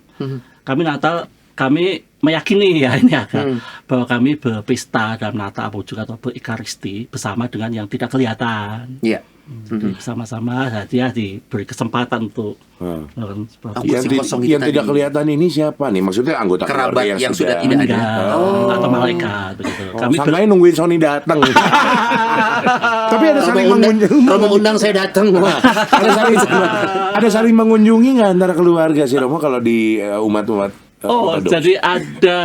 Kami meyakini ya ini agak bahwa kami berpesta dalam Natal juga atau berikaristi bersama dengan yang tidak kelihatan. Iya. Jadi bersama-sama dia diberi kesempatan untuk melakukan sebuah Kursi kosong itu Yang tadi. tidak kelihatan ini siapa nih? Maksudnya anggota Kerabat keluarga yang sudah tidak ada. meninggal atau malaikat begitu. Kami Sangkanya nungguin Sony datang. Tapi ada saling mengunjungi. Romo undang saya datang. Ada saling mengunjungi nggak antara keluarga sih Romo kalau di umat-umat? ortodoks? jadi ada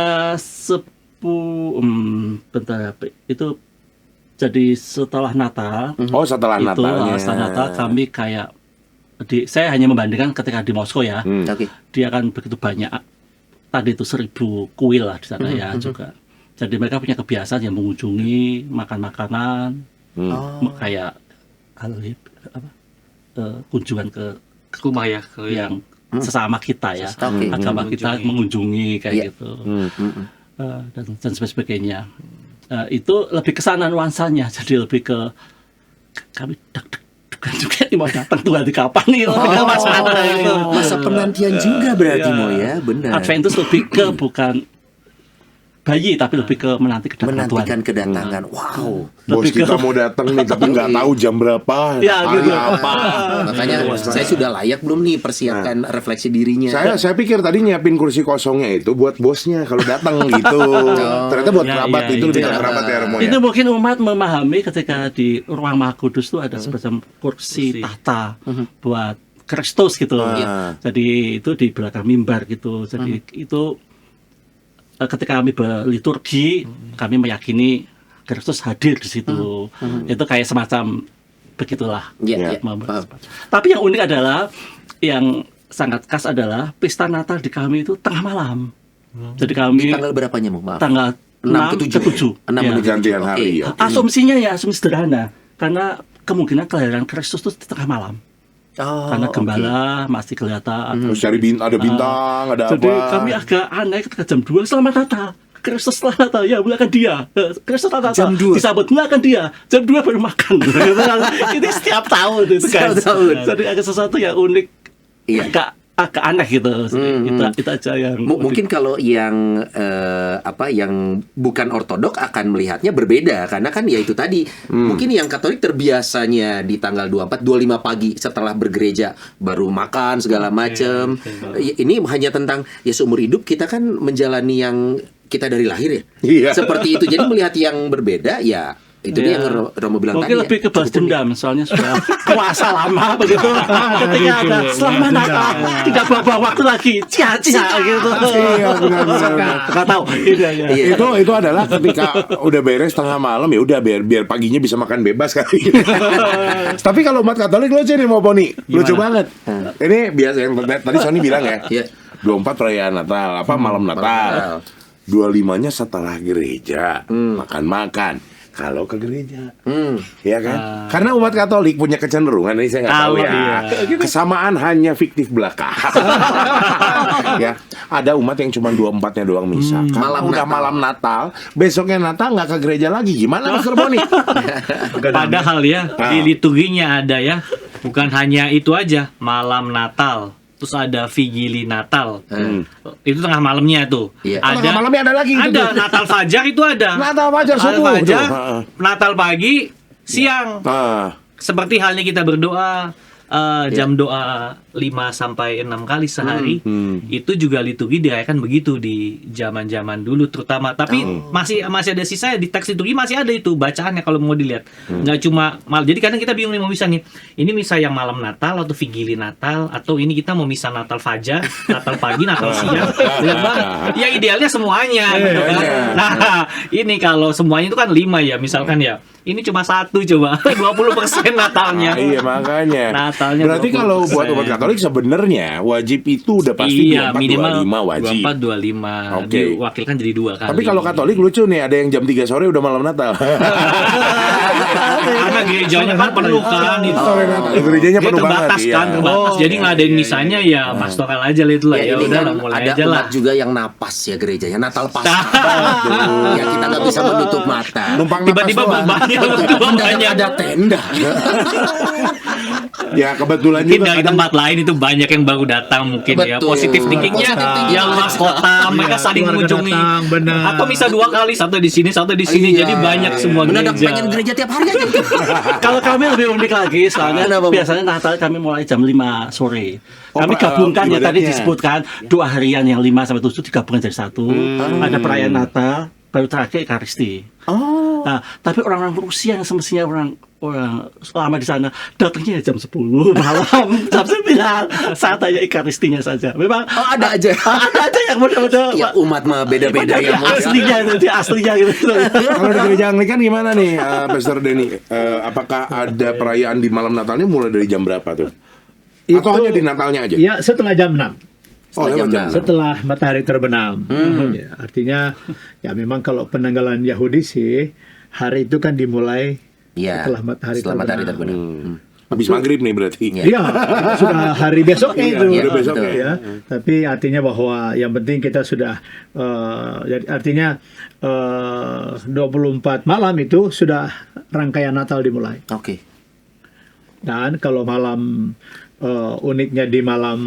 bentar itu Jadi setelah Natal Oh, setelah itu Natalnya. setelah Natal kami kayak saya hanya membandingkan ketika di Moskow ya, Oke. dia kan begitu banyak, tadi itu 1.000 kuil lah di sana ya juga. Jadi mereka punya kebiasaan yang mengunjungi, makan makanan, kayak kunjungan ke Rumah ya ke yang sesama kita ya, Oke. agama kita mengunjungi kayak Iya. gitu. Dan sebagainya. Itu lebih ke sana nuansanya, jadi lebih ke kami deg-degan juga nih mau datang Tuhan di kapan nih Mas Mata gitu. Masa penantian juga berarti Mo ya, benar. Advent itu lebih ke bukan bayi tapi lebih ke menanti kedatangan Tuhan. Menantikan kedatangan. Wow. Bos Lebih ke- kita mau datang nih tapi nggak tahu jam berapa, Ya, hari gitu. apa. Makanya saya sudah layak belum nih persiapkan refleksi dirinya. Saya pikir tadi nyiapin kursi kosongnya itu buat bosnya kalau datang gitu. Ternyata buat Ya, kerabat iya, itu iya. lebih ke kerabat ya Romo ya. Itu mungkin umat memahami ketika di ruang Maha Kudus itu ada semacam kursi tahta buat Kristus gitu. Jadi itu di belakang mimbar gitu. Jadi itu ketika kami berliturgi, kami meyakini Kristus hadir di situ. Itu kayak semacam begitulah. Iya, iya. Tapi yang unik adalah yang sangat khas adalah pesta Natal di kami itu tengah malam. Jadi kami Di tanggal berapanya Mo? Maaf. tanggal 6 ke 7. 7. 6 Ya. menuju Gantian 7. hari, Oke. ya. Asumsinya ya asumsi sederhana karena kemungkinan kelahiran Kristus itu di tengah malam. Oh, Karena oke. gembala masih kelihatan. Terus cari ada bintang, ada Jadi apa. kami agak aneh ketika jam 2 selamat Natal. Kristus telah Natal, ya mulakan dia. Kristus telah Natal, Jam 2. disambut mulakan dia. Jam 2 baru makan. Ini setiap tahun itu Setiap guys. tahun. Jadi ada sesuatu yang unik, Iya. agak aneh gitu. Itu aja yang unik. Mungkin kalau yang yang bukan ortodok akan melihatnya berbeda karena kan ya itu tadi mungkin yang Katolik terbiasanya di tanggal 24 25 pagi setelah bergereja baru makan segala macam. Ini hanya tentang ya seumur hidup kita kan menjalani yang kita dari lahir ya. Iya. Seperti itu. Jadi melihat yang berbeda ya itu dia Ya. yang Romo bilang Mungkin tadi. lebih ke balas cukup unik. dendam, soalnya sudah puasa lama begitu. Ketika ada selamat Natal, tidak buang waktu lagi, cia-cia gitu. Iya, benar-benar. Nggak tahu. Iya, iya. Iya. Itu adalah ketika udah beres tengah malam ya udah biar paginya bisa makan bebas kali. Tapi kalau umat Katolik lucu nih mau Poni, lucu banget. Ini biasa yang tadi Sony bilang ya. Iya. 24 perayaan Natal, malam Natal. 25-nya setelah gereja, makan-makan. Kalau ke gereja, ya kan? Karena umat Katolik punya kecenderungan, ini saya nggak tahu Kalau ya. Kesamaan hanya fiktif belaka. Ya, ada umat yang cuma 24-nya doang misa. Karena Malam udah Natal. malam Natal, besoknya Natal nggak ke gereja lagi. Gimana Mas Reboni? Padahal ya di liturginya ada ya, bukan hanya itu aja, malam Natal, terus ada vigili Natal. Itu tengah malamnya tuh. Iya. Ada Tengah malamnya ada lagi gitu ada tuh. Natal Fajar itu ada. Natal Fajar Natal subuh Fajar, tuh. Heeh. Natal pagi, siang. Seperti halnya kita berdoa jam doa 5-6 kali sehari, itu juga liturgi dirayakan begitu di zaman-zaman dulu terutama. Tapi masih ada sisa di teks liturgi masih ada itu bacaannya kalau mau dilihat. Nggak cuma jadi kadang kita bingung nih mau misa nih. Ini misa yang malam Natal atau vigili Natal atau ini kita mau misa Natal Fajar, Natal pagi, Natal siang. Lihat banget. Ya idealnya semuanya gitu kan. Nah, ini kalau semuanya itu kan 5 ya misalkan ya. Ini cuma 1 coba 20% Natalnya. Iya makanya. Natalnya Berarti 20%. kalau buat umat Katolik sebenarnya wajib itu udah pasti Iya, 24 minimal 25 wajib. 24 25. Oke. Diwakilkan jadi 2 kali. Tapi kalau Katolik lucu nih, ada yang jam 3 sore udah malam Natal. karena gerejanya kan penuh kan itu. Sore Natal. Gerejanya Dia penuh banget. terbatas iya. kan, terbatas. Jadi ngadain misanya ya pastoral aja lah itulah. Ya ini udah kan lah, mulai ada aja lah. umat juga yang napas ya gerejanya Natal pas. Ya kita nggak bisa menutup mata. Numpang Tiba-tiba napas doang. bebannya Mendadak banyak. ada tenda. Ya kebetulan Mungkin juga dari kadang- tempat lain itu banyak yang baru datang mungkin ya. Betul. Positif thinkingnya Positive thinking. yang luar kota mereka saling keluarga mengunjungi. datang, benar. Atau bisa 2 kali, satu di sini, satu di sini. Iya. Jadi banyak semua Mendadak gereja. pengen gereja tiap hari aja. Kalau kami lebih unik lagi, soalnya Kenapa, Bu? biasanya Natal kami mulai jam 5 sore. Oh, Kami gabungkan ya tadi ibadatnya. disebutkan doa harian yang 5 sampai 7 digabungkan jadi satu. Ada perayaan Natal, baru terakhir Ekaristi. Nah, tapi orang-orang Rusia yang semestinya orang lama di sana datangnya jam 10 malam, jam 9 saat aja Ekaristinya saja. Memang ada aja. ada aja yang mudah-mudah Ya umat mah beda-beda ya. aslinya gitu. Kalau di gereja Anglikan gimana nih, Pastor Denny? Apakah ada perayaan di malam Natalnya mulai dari jam berapa tuh? Atau hanya di Natalnya aja? Ya, setelah jam 6. Oh, lewat jam 6. Setelah matahari terbenam. Ya, artinya ya memang kalau penanggalan Yahudi sih hari itu kan dimulai Iya. setelah matahari terbenam. Habis maghrib nih berarti. Iya, sudah hari besoknya itu. Iya, udah besoknya. Ya. Tapi artinya bahwa yang penting kita sudah jadi artinya 24 malam itu sudah rangkaian Natal dimulai. Oke. Dan kalau malam uniknya di malam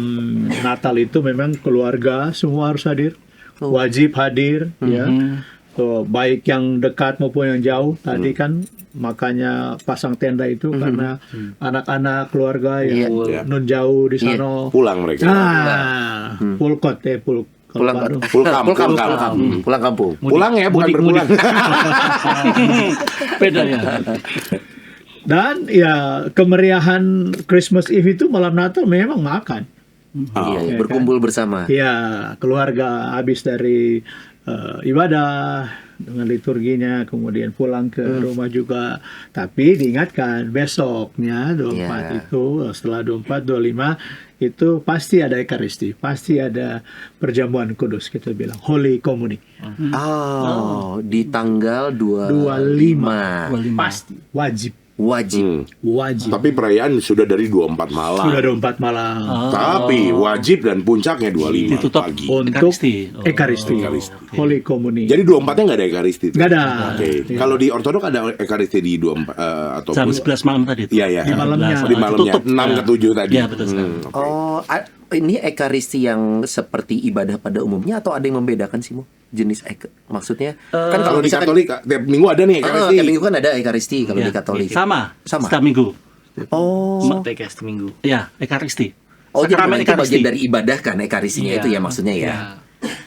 Natal itu memang keluarga semua harus hadir, wajib hadir, ya. So, baik yang dekat maupun yang jauh. Tadi kan makanya pasang tenda itu karena anak-anak keluarga yang nun jauh di sana. Pulang mereka. Nah, pulkot Pulang baru. pulang kampung. Pulang ya, bukan berpulang. Beda ya. Dan ya kemeriahan Christmas Eve itu malam Natal memang makan. Iya, berkumpul bersama. Ya, keluarga habis dari ibadah dengan liturginya, kemudian pulang ke rumah juga. Tapi diingatkan besoknya 24 itu, setelah 24, 25 itu pasti ada Ekaristi, pasti ada perjamuan kudus, kita bilang Holy Communion. Di tanggal 25. Pasti wajib. Tapi perayaan sudah dari 24 malam. Sudah 24 malam. Tapi wajib dan puncaknya 25 Ditutup pagi. Untuk Ekaristi. Ekaristi. Holy Communion. Jadi 24-nya nggak ada Ekaristi? Nggak ada. Oke. Ya. Kalau di Ortodok ada Ekaristi di 24 atau Jam 11 malam tadi. Iya, iya. Di malamnya. Di malamnya Tutup. 6 ke 7 tadi. Iya, betul sekali. Oke. Ini Ekaristi yang seperti ibadah pada umumnya atau ada yang membedakan sih, Mo? Jenis maksudnya kan Kalau di misalkan- Katolik tiap minggu ada nih Ekaristi. tiap minggu kan ada Ekaristi kalau Ya, di Katolik. Sama. Sama. Setiap minggu. Ekaristi minggu. Ya, Ekaristi. Oh, jadi Sakramen memang itu bagian dari ibadah kan Ekaristinya Iya. itu ya maksudnya ya. Iya.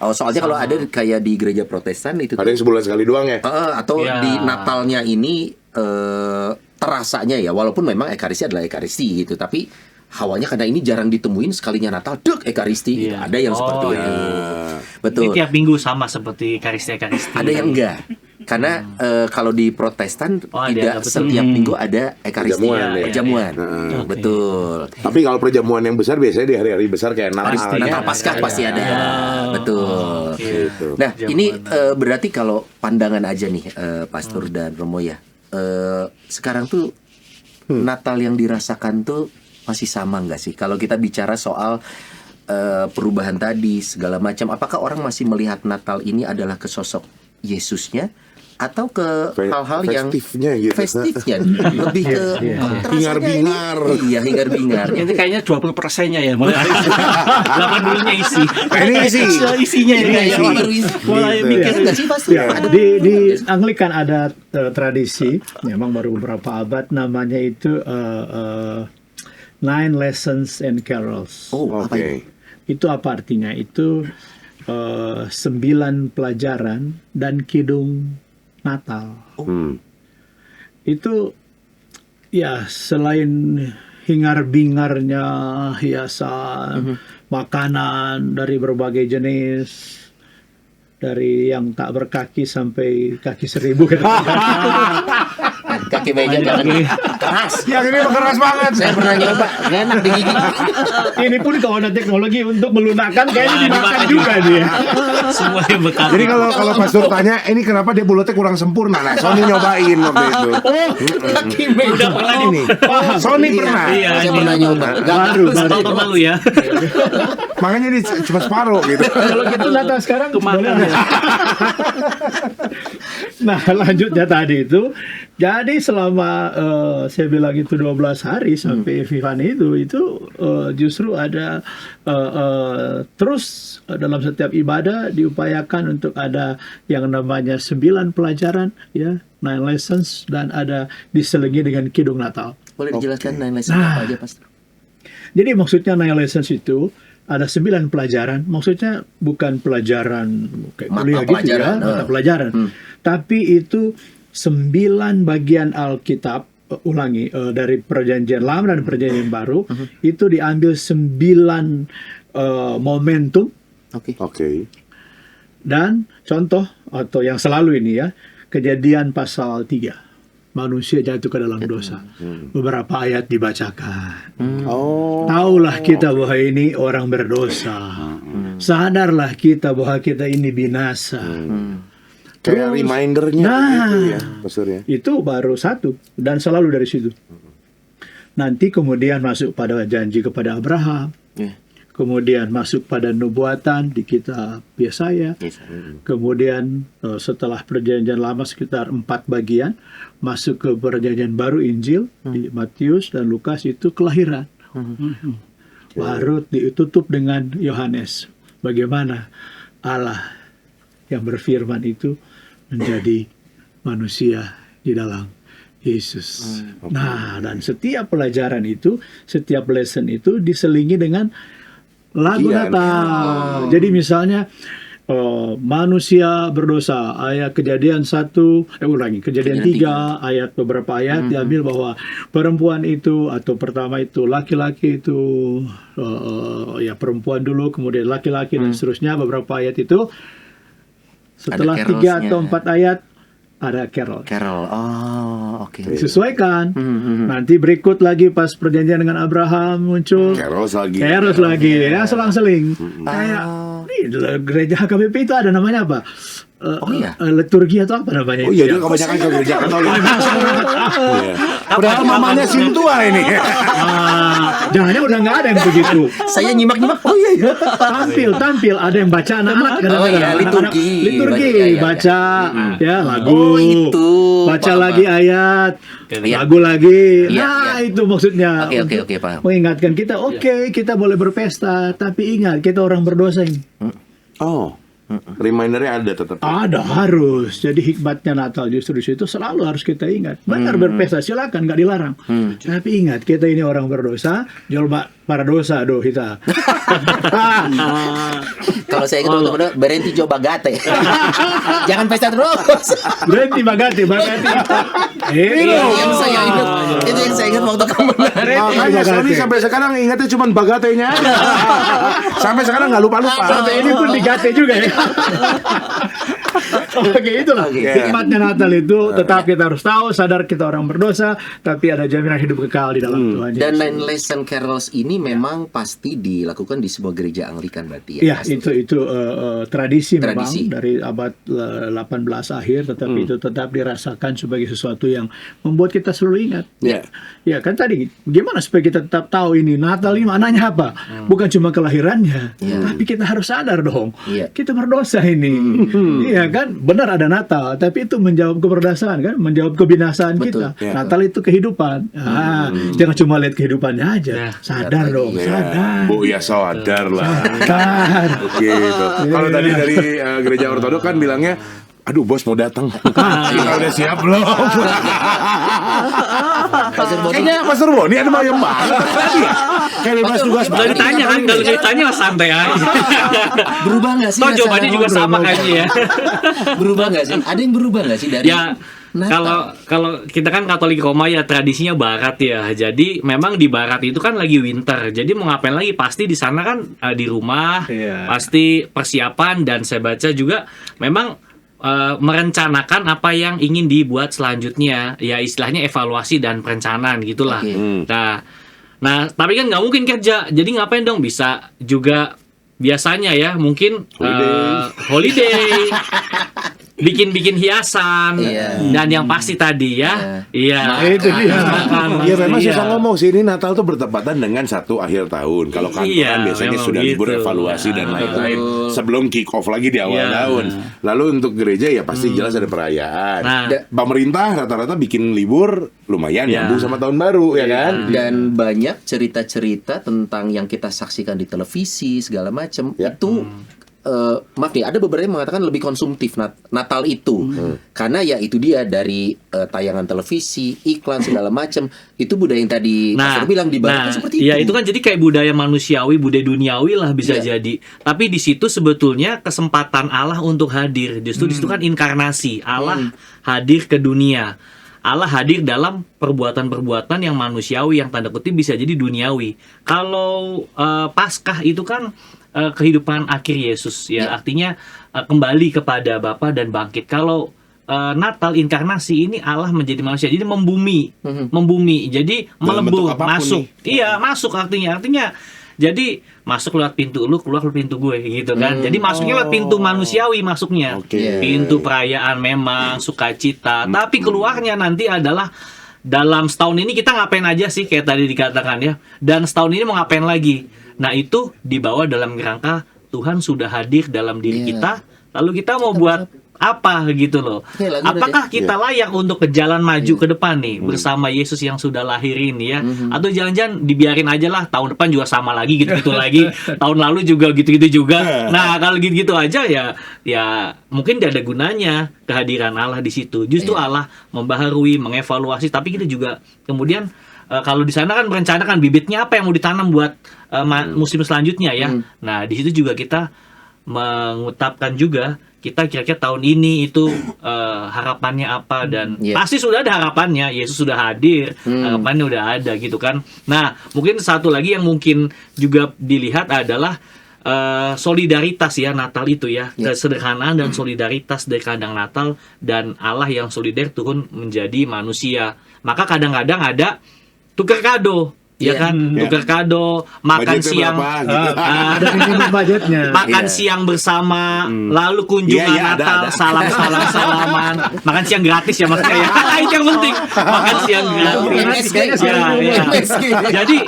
Oh, soalnya kalau ada kayak di gereja Protestan itu Ada yang sebulan sekali doang ya? atau Iya. di Natalnya ini terasanya ya walaupun memang Ekaristi adalah Ekaristi gitu tapi hawanya karena ini jarang ditemuin sekalinya Natal Ekaristi gitu. Iya. Ada yang seperti Oh, itu. Ini Betul. tiap minggu sama seperti Ekaristi. Ada yang enggak. Karena kalau di Protestan Oh, ada tidak betul. setiap minggu ada Ekaristi. Perjamuan, ya. Perjamuan. Oke. Betul. Tapi kalau perjamuan yang besar biasanya di hari-hari besar kayak Natal. Natal Paskah pasti ada. Betul. Gitu. Nah, ini berarti kalau pandangan aja nih Pastor dan Romo ya. Sekarang tuh Natal yang dirasakan tuh masih sama nggak sih? Kalau kita bicara soal perubahan tadi segala macam, apakah orang masih melihat Natal ini adalah ke sosok Yesusnya atau ke hal-hal yang festifnya gitu. festifnya lebih ke terasanya Hingar-bingar. ini- Iya, hingar-bingar. Ini kayaknya 20%-nya ya mulai hari ini. 80-nya isi. Ini sih. Isinya ini. Iya, iya, isi. baru isi. Mulai Gitu. mikir Iya nggak sih Pastor? Ya, di Anglikan ada tradisi, memang baru beberapa abad, namanya itu Nine Lessons and Carols. Oh, apa Oke. itu? Itu apa artinya? Itu 9 pelajaran dan kidung Natal. Itu ya selain hingar-bingarnya hiasan, makanan dari berbagai jenis, dari yang tak berkaki sampai kaki 1000 Kaki meja jangan keras. Yang ini keras banget. Saya pernah nyoba, nggak enak digigit. Ini pun kalau ada teknologi untuk melunakkan kayaknya dimakan juga dia. Semua yang bekas. Jadi kalau Pastor tanya, ini kenapa dia bulutnya kurang sempurna? Nah, Sony nyobain waktu itu. Kaki meja pernah Ini. Sony pernah. Iya, Saya pernah nyoba. Baru. tahun lalu ya. Makanya dia cuma separuh gitu. Kalau gitu Natal sekarang Kemakan. boleh. Nah, lanjutnya tadi itu, jadi selama saya bilang itu 12 hari sampai Vivan itu justru ada terus dalam setiap ibadah diupayakan untuk ada yang namanya 9 pelajaran ya, 9 lessons, dan ada diselingi dengan kidung Natal. Boleh dijelaskan nine lesson apa aja, Pastor? Jadi maksudnya 9 lessons itu ada 9 pelajaran, maksudnya bukan pelajaran kayak Mata kuliah gitu pelajaran, ya, mata pelajaran. Tapi itu 9 bagian Alkitab, dari Perjanjian Lama dan Perjanjian Baru, itu diambil 9 momentum. Oke. Dan contoh atau yang selalu ini ya, Kejadian pasal 3. Manusia jatuh ke dalam dosa. Beberapa ayat dibacakan. Taulah kita bahwa ini orang berdosa. Sadarlah kita bahwa kita ini binasa. Kayak remindernya gitu ya, Pastor ya. Itu baru satu dan selalu dari situ. Nanti kemudian masuk pada janji kepada Abraham. Kemudian masuk pada nubuatan di kitab Yesaya. Kemudian setelah perjanjian lama sekitar 4 bagian, masuk ke perjanjian baru Injil di Matius dan Lukas itu kelahiran. Baru ditutup dengan Yohanes. Bagaimana Allah yang berfirman itu menjadi manusia di dalam Yesus. Nah, dan setiap pelajaran itu, setiap lesson itu diselingi dengan lagu Natal. Jadi misalnya manusia berdosa, ayat Kejadian 1, Kejadian 3, ayat beberapa ayat diambil bahwa perempuan itu atau pertama itu laki-laki itu ya perempuan dulu, kemudian laki-laki dan seterusnya. Beberapa ayat itu setelah 3 atau 4 ayat ada carol. Oke. Disesuaikan. Nanti berikut lagi pas perjanjian dengan Abraham muncul Keros lagi ya, selang-seling. Kayak gereja HKBP itu ada namanya apa? Liturgi atau apa namanya? Oh iya, dia kebanyakan ke gereja Katolik. Padahal mamanya Sintua ini. Jangannya udah nggak ada yang begitu. Saya nyimak-nyimak. Oh iya. Tampil ada yang baca anak-anak kadang-kadang. Liturgi, baca ya lagu. Oh itu. Baca lagi ayat, lagu lagi. Nah, itu maksudnya. Oke, paham. Mengingatkan kita, kita boleh berpesta, tapi ingat kita orang berdosa ini. Remindernya ada tetap. Ada, harus. Jadi hikmatnya Natal justru di situ selalu harus kita ingat. Benar berpesta, silakan, nggak dilarang. Tapi ingat, kita ini orang berdosa, jual para dosa kita. Kalau saya ikut teman-teman, berhenti coba gate. Jangan pesta terus. Berhenti bagati. Itu yang saya ingat. Itu yang saya ingat waktu kamu Makanya Sony sampai sekarang ingatnya cuma bagatenya aja. Sampai sekarang nggak lupa-lupa. Sampai ini pun digate juga ya. Oke, itulah hikmatnya Natal itu. Tetap kita harus tahu, sadar kita orang berdosa, tapi ada jaminan hidup kekal di dalam Tuhan Yesus. Dan Nine Lesson Carols ini memang pasti dilakukan di sebuah gereja Anglikan berarti ya? Ya, itu tradisi memang dari abad 18 akhir, tetapi itu tetap dirasakan sebagai sesuatu yang membuat kita selalu ingat. Ya kan tadi, gimana supaya kita tetap tahu ini Natal ini maknanya apa? Bukan cuma kelahirannya, tapi kita harus sadar dong, kita berdosa ini. Iya kan, benar ada Natal, tapi itu menjawab keberdosaan kan, menjawab kebinasaan kita. Natal itu kehidupan. Jangan cuma lihat kehidupannya aja. Sadar dong, sadar. Bu ya sadar lah. Gitu. Kalau tadi dari gereja Ortodok kan bilangnya, aduh bos mau datang. Kita udah siap belum? Kayaknya Pastor Boni ada bayang banget tadi ya. Kayak bebas tugas Udah ditanya kan, kalau ditanya santai aja. Berubah nggak sih? Toh jawabannya juga sama kayaknya ya. Berubah nggak sih? Ada yang berubah nggak sih dari kalau kita kan Katolik Roma ya tradisinya Barat ya. Jadi memang di Barat itu kan lagi winter. Jadi mau ngapain lagi? Pasti di sana kan di rumah, pasti persiapan, dan saya baca juga memang merencanakan apa yang ingin dibuat selanjutnya, ya istilahnya evaluasi dan perencanaan gitulah. Nah tapi kan nggak mungkin kerja, jadi ngapain dong? Bisa juga biasanya ya mungkin holiday. Bikin hiasan dan yang pasti tadi itu dia. Ya memang susah ngomong sih, ini Natal tuh bertepatan dengan 1 akhir tahun. Kalau kantoran biasanya sudah libur evaluasi dan lain-lain sebelum kick off lagi di awal tahun. Lalu untuk gereja ya pasti jelas ada perayaan. Pemerintah rata-rata bikin libur lumayan nyambung sama tahun baru ya kan. Dan banyak cerita-cerita tentang yang kita saksikan di televisi segala macam itu maaf nih, ada beberapa yang mengatakan lebih konsumtif Natal itu, karena ya itu dia dari tayangan televisi, iklan segala macam, itu budaya yang tadi Pastor bilang di barat seperti itu. Ya itu kan jadi kayak budaya manusiawi, budaya duniawi lah bisa jadi. Tapi di situ sebetulnya kesempatan Allah untuk hadir. Justru di situ kan inkarnasi Allah hadir ke dunia. Allah hadir dalam perbuatan-perbuatan yang manusiawi, yang tanda kutip bisa jadi duniawi. Kalau Paskah itu kan kehidupan akhir Yesus, ya artinya kembali kepada Bapa dan bangkit. Kalau Natal inkarnasi ini Allah menjadi manusia, jadi membumi, jadi melebur, masuk. Iya, masuk artinya jadi masuk lewat pintu lu, keluar lewat pintu gue gitu kan. Jadi masuknya lewat pintu manusiawi masuknya. Pintu perayaan memang sukacita, tapi keluarnya nanti adalah dalam setahun ini kita ngapain aja sih, kayak tadi dikatakan ya. Dan setahun ini mau ngapain lagi? Nah, itu dibawa dalam rangka Tuhan sudah hadir dalam diri kita, lalu kita mau buat apa gitu loh. Apakah kita layak untuk ke jalan maju ke depan nih bersama Yesus yang sudah lahir ini ya? Atau jangan-jangan dibiarin aja lah, tahun depan juga sama lagi gitu-gitu lagi, tahun lalu juga gitu-gitu juga. Nah, kalau gitu-gitu aja ya mungkin tidak ada gunanya kehadiran Allah di situ. Justru Allah membaharui, mengevaluasi, tapi kita juga kemudian kalau di sana kan merencanakan bibitnya apa yang mau ditanam buat musim selanjutnya ya. Nah, di situ juga kita mengutapkan juga kita kira-kira tahun ini itu harapannya apa, dan pasti sudah ada harapannya. Yesus sudah hadir, harapannya udah ada gitu kan. Nah, mungkin satu lagi yang mungkin juga dilihat adalah solidaritas ya Natal itu ya, kesederhanaan dan solidaritas dari kandang Natal dan Allah yang solider turun menjadi manusia. Maka kadang-kadang ada tukar kado, ya kan, tukar kado, makan budgetnya siang, gitu. Ada minimum budgetnya. makan siang bersama, lalu kunjungan Natal, salaman, makan siang gratis ya maksudnya ya. Itu yang penting, makan siang gratis. Jadi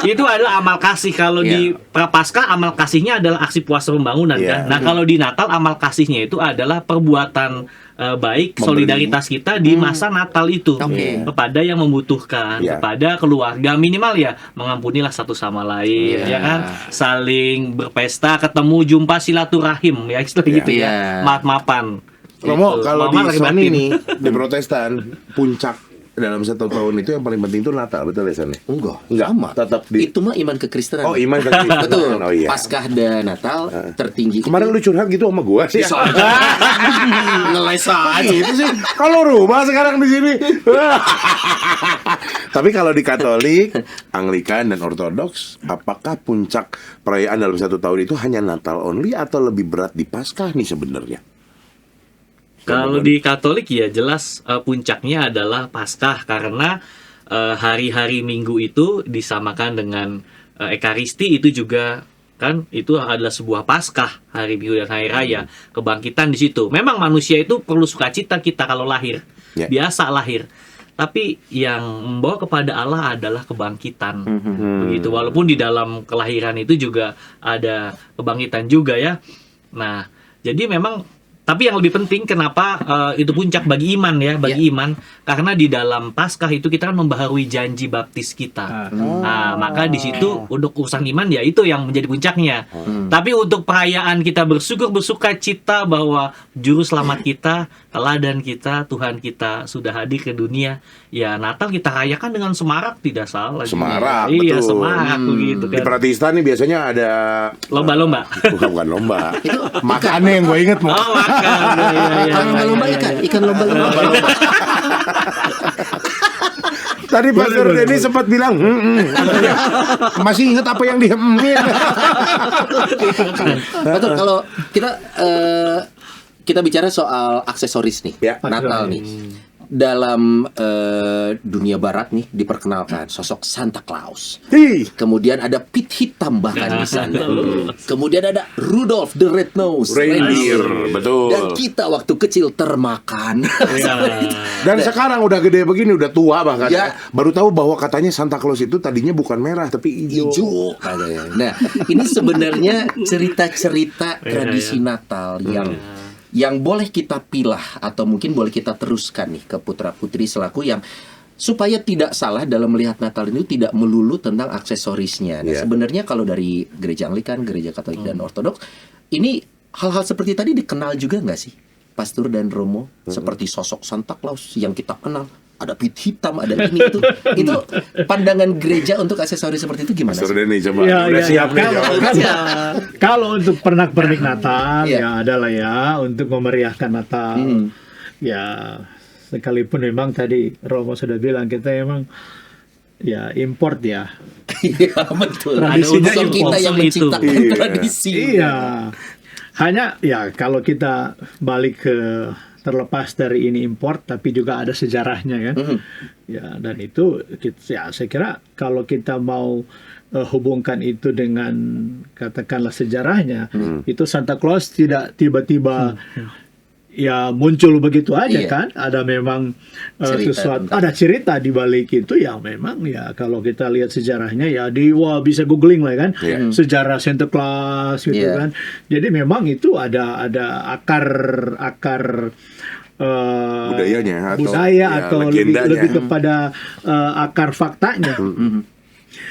itu adalah amal kasih. Kalau di Prapaskah amal kasihnya adalah aksi puasa pembangunan kan. Nah, kalau di Natal amal kasihnya itu adalah perbuatan baik, solidaritas kita di masa Natal itu kepada yang membutuhkan, kepada keluarga, minimal ya mengampunilah satu sama lain, ya kan, saling berpesta, ketemu, jumpa, silaturahim ya, istilah gitu ya, maaf-maafan. Romo, Gitu. kalau Mama di lagi Sony batin. nih, di Protestan, puncak dalam satu tahun itu yang paling penting itu Natal, betul ya Son? Enggak, Sama. Tetap di. Itu mah iman kekristenan. Oh, iman kekristenan. Betul. Oh iya. Paskah dan Natal tertinggi. Kemarin lu curhat gitu sama gua sih. Ngeles aja Itu sih. Kalau rumah sekarang di sini. Tapi kalau di Katolik, Anglikan dan Ortodoks, apakah puncak perayaan dalam satu tahun itu hanya Natal only atau lebih berat di Paskah nih sebenarnya? Kalau di Katolik ya jelas puncaknya adalah Paskah, karena hari-hari Minggu itu disamakan dengan Ekaristi, itu juga kan itu adalah sebuah Paskah, hari Minggu dan hari Raya, kebangkitan di situ. Memang manusia itu perlu sukacita kita kalau lahir, biasa lahir. Tapi yang membawa kepada Allah adalah kebangkitan, begitu. Walaupun di dalam kelahiran itu juga ada kebangkitan juga ya. Nah, jadi memang. Tapi yang lebih penting kenapa itu puncak bagi iman ya, bagi iman, karena di dalam Paskah itu kita kan membaharui janji baptis kita. Nah, maka di situ untuk urusan iman ya itu yang menjadi puncaknya. Tapi untuk perayaan kita bersuka cita bahwa juru selamat kita, teladan kita, Tuhan kita sudah hadir ke dunia. Ya Natal kita rayakan dengan semarak, tidak salah. Semarak, iya, betul. semarak begitu kan. Di Protestan nih biasanya ada Lomba-lomba. bukan lomba. Makannya yang gue inget mau. Oh, makan. Kalau lomba-lomba ikan lomba-lomba. Tadi Pastor Denny sempat bilang, masih ingat apa yang diemin. Betul, kalau kita bicara soal aksesoris nih, Natal nih. Dalam dunia barat nih diperkenalkan sosok Santa Claus. Kemudian ada pit hitam bahkan di sana. Kemudian ada Rudolph the Red-Nosed Reindeer, betul. Dan kita waktu kecil termakan. Dan sekarang udah gede begini, udah tua bahkan. Baru tahu bahwa katanya Santa Claus itu tadinya bukan merah tapi hijau. Nah, ini sebenarnya cerita-cerita tradisi Natal yang boleh kita pilah atau mungkin boleh kita teruskan nih ke putra-putri selaku yang supaya tidak salah dalam melihat Natal ini tidak melulu tentang aksesorisnya. Nah, sebenarnya kalau dari gereja Anglikan, gereja Katolik dan Ortodoks ini hal-hal seperti tadi dikenal juga nggak sih, Pastor dan Romo? Seperti sosok Santa Claus yang kita kenal, ada pit hitam, ada ini itu pandangan gereja untuk aksesoris seperti itu gimana Pastor sih? Denny coba. Ya, Udah ya, siap ya. nih Kalau- jawabnya. Kalau untuk pernak-pernik Natal Iya. ya adalah ya untuk memeriahkan Natal. Ya sekalipun memang tadi Romo sudah bilang kita memang ya import ya. Iya betul. Tradisinya Unsur kita yang itu. menciptakan Iya. tradisi. Iya. Hanya ya kalau kita balik ke terlepas dari ini import tapi juga ada sejarahnya kan. Ya dan itu ya saya kira kalau kita mau hubungkan itu dengan katakanlah sejarahnya, itu Santa Claus tidak tiba-tiba ya muncul begitu aja Iya. kan, ada memang Cerita sesuatu, tentang- ada cerita di balik itu yang memang ya kalau kita lihat sejarahnya ya wah bisa googling lah kan, Iya. sejarah Santa Claus gitu Iya. kan, jadi memang itu ada akar Budayanya atau budaya ya, atau lebih, legendanya. lebih kepada akar faktanya.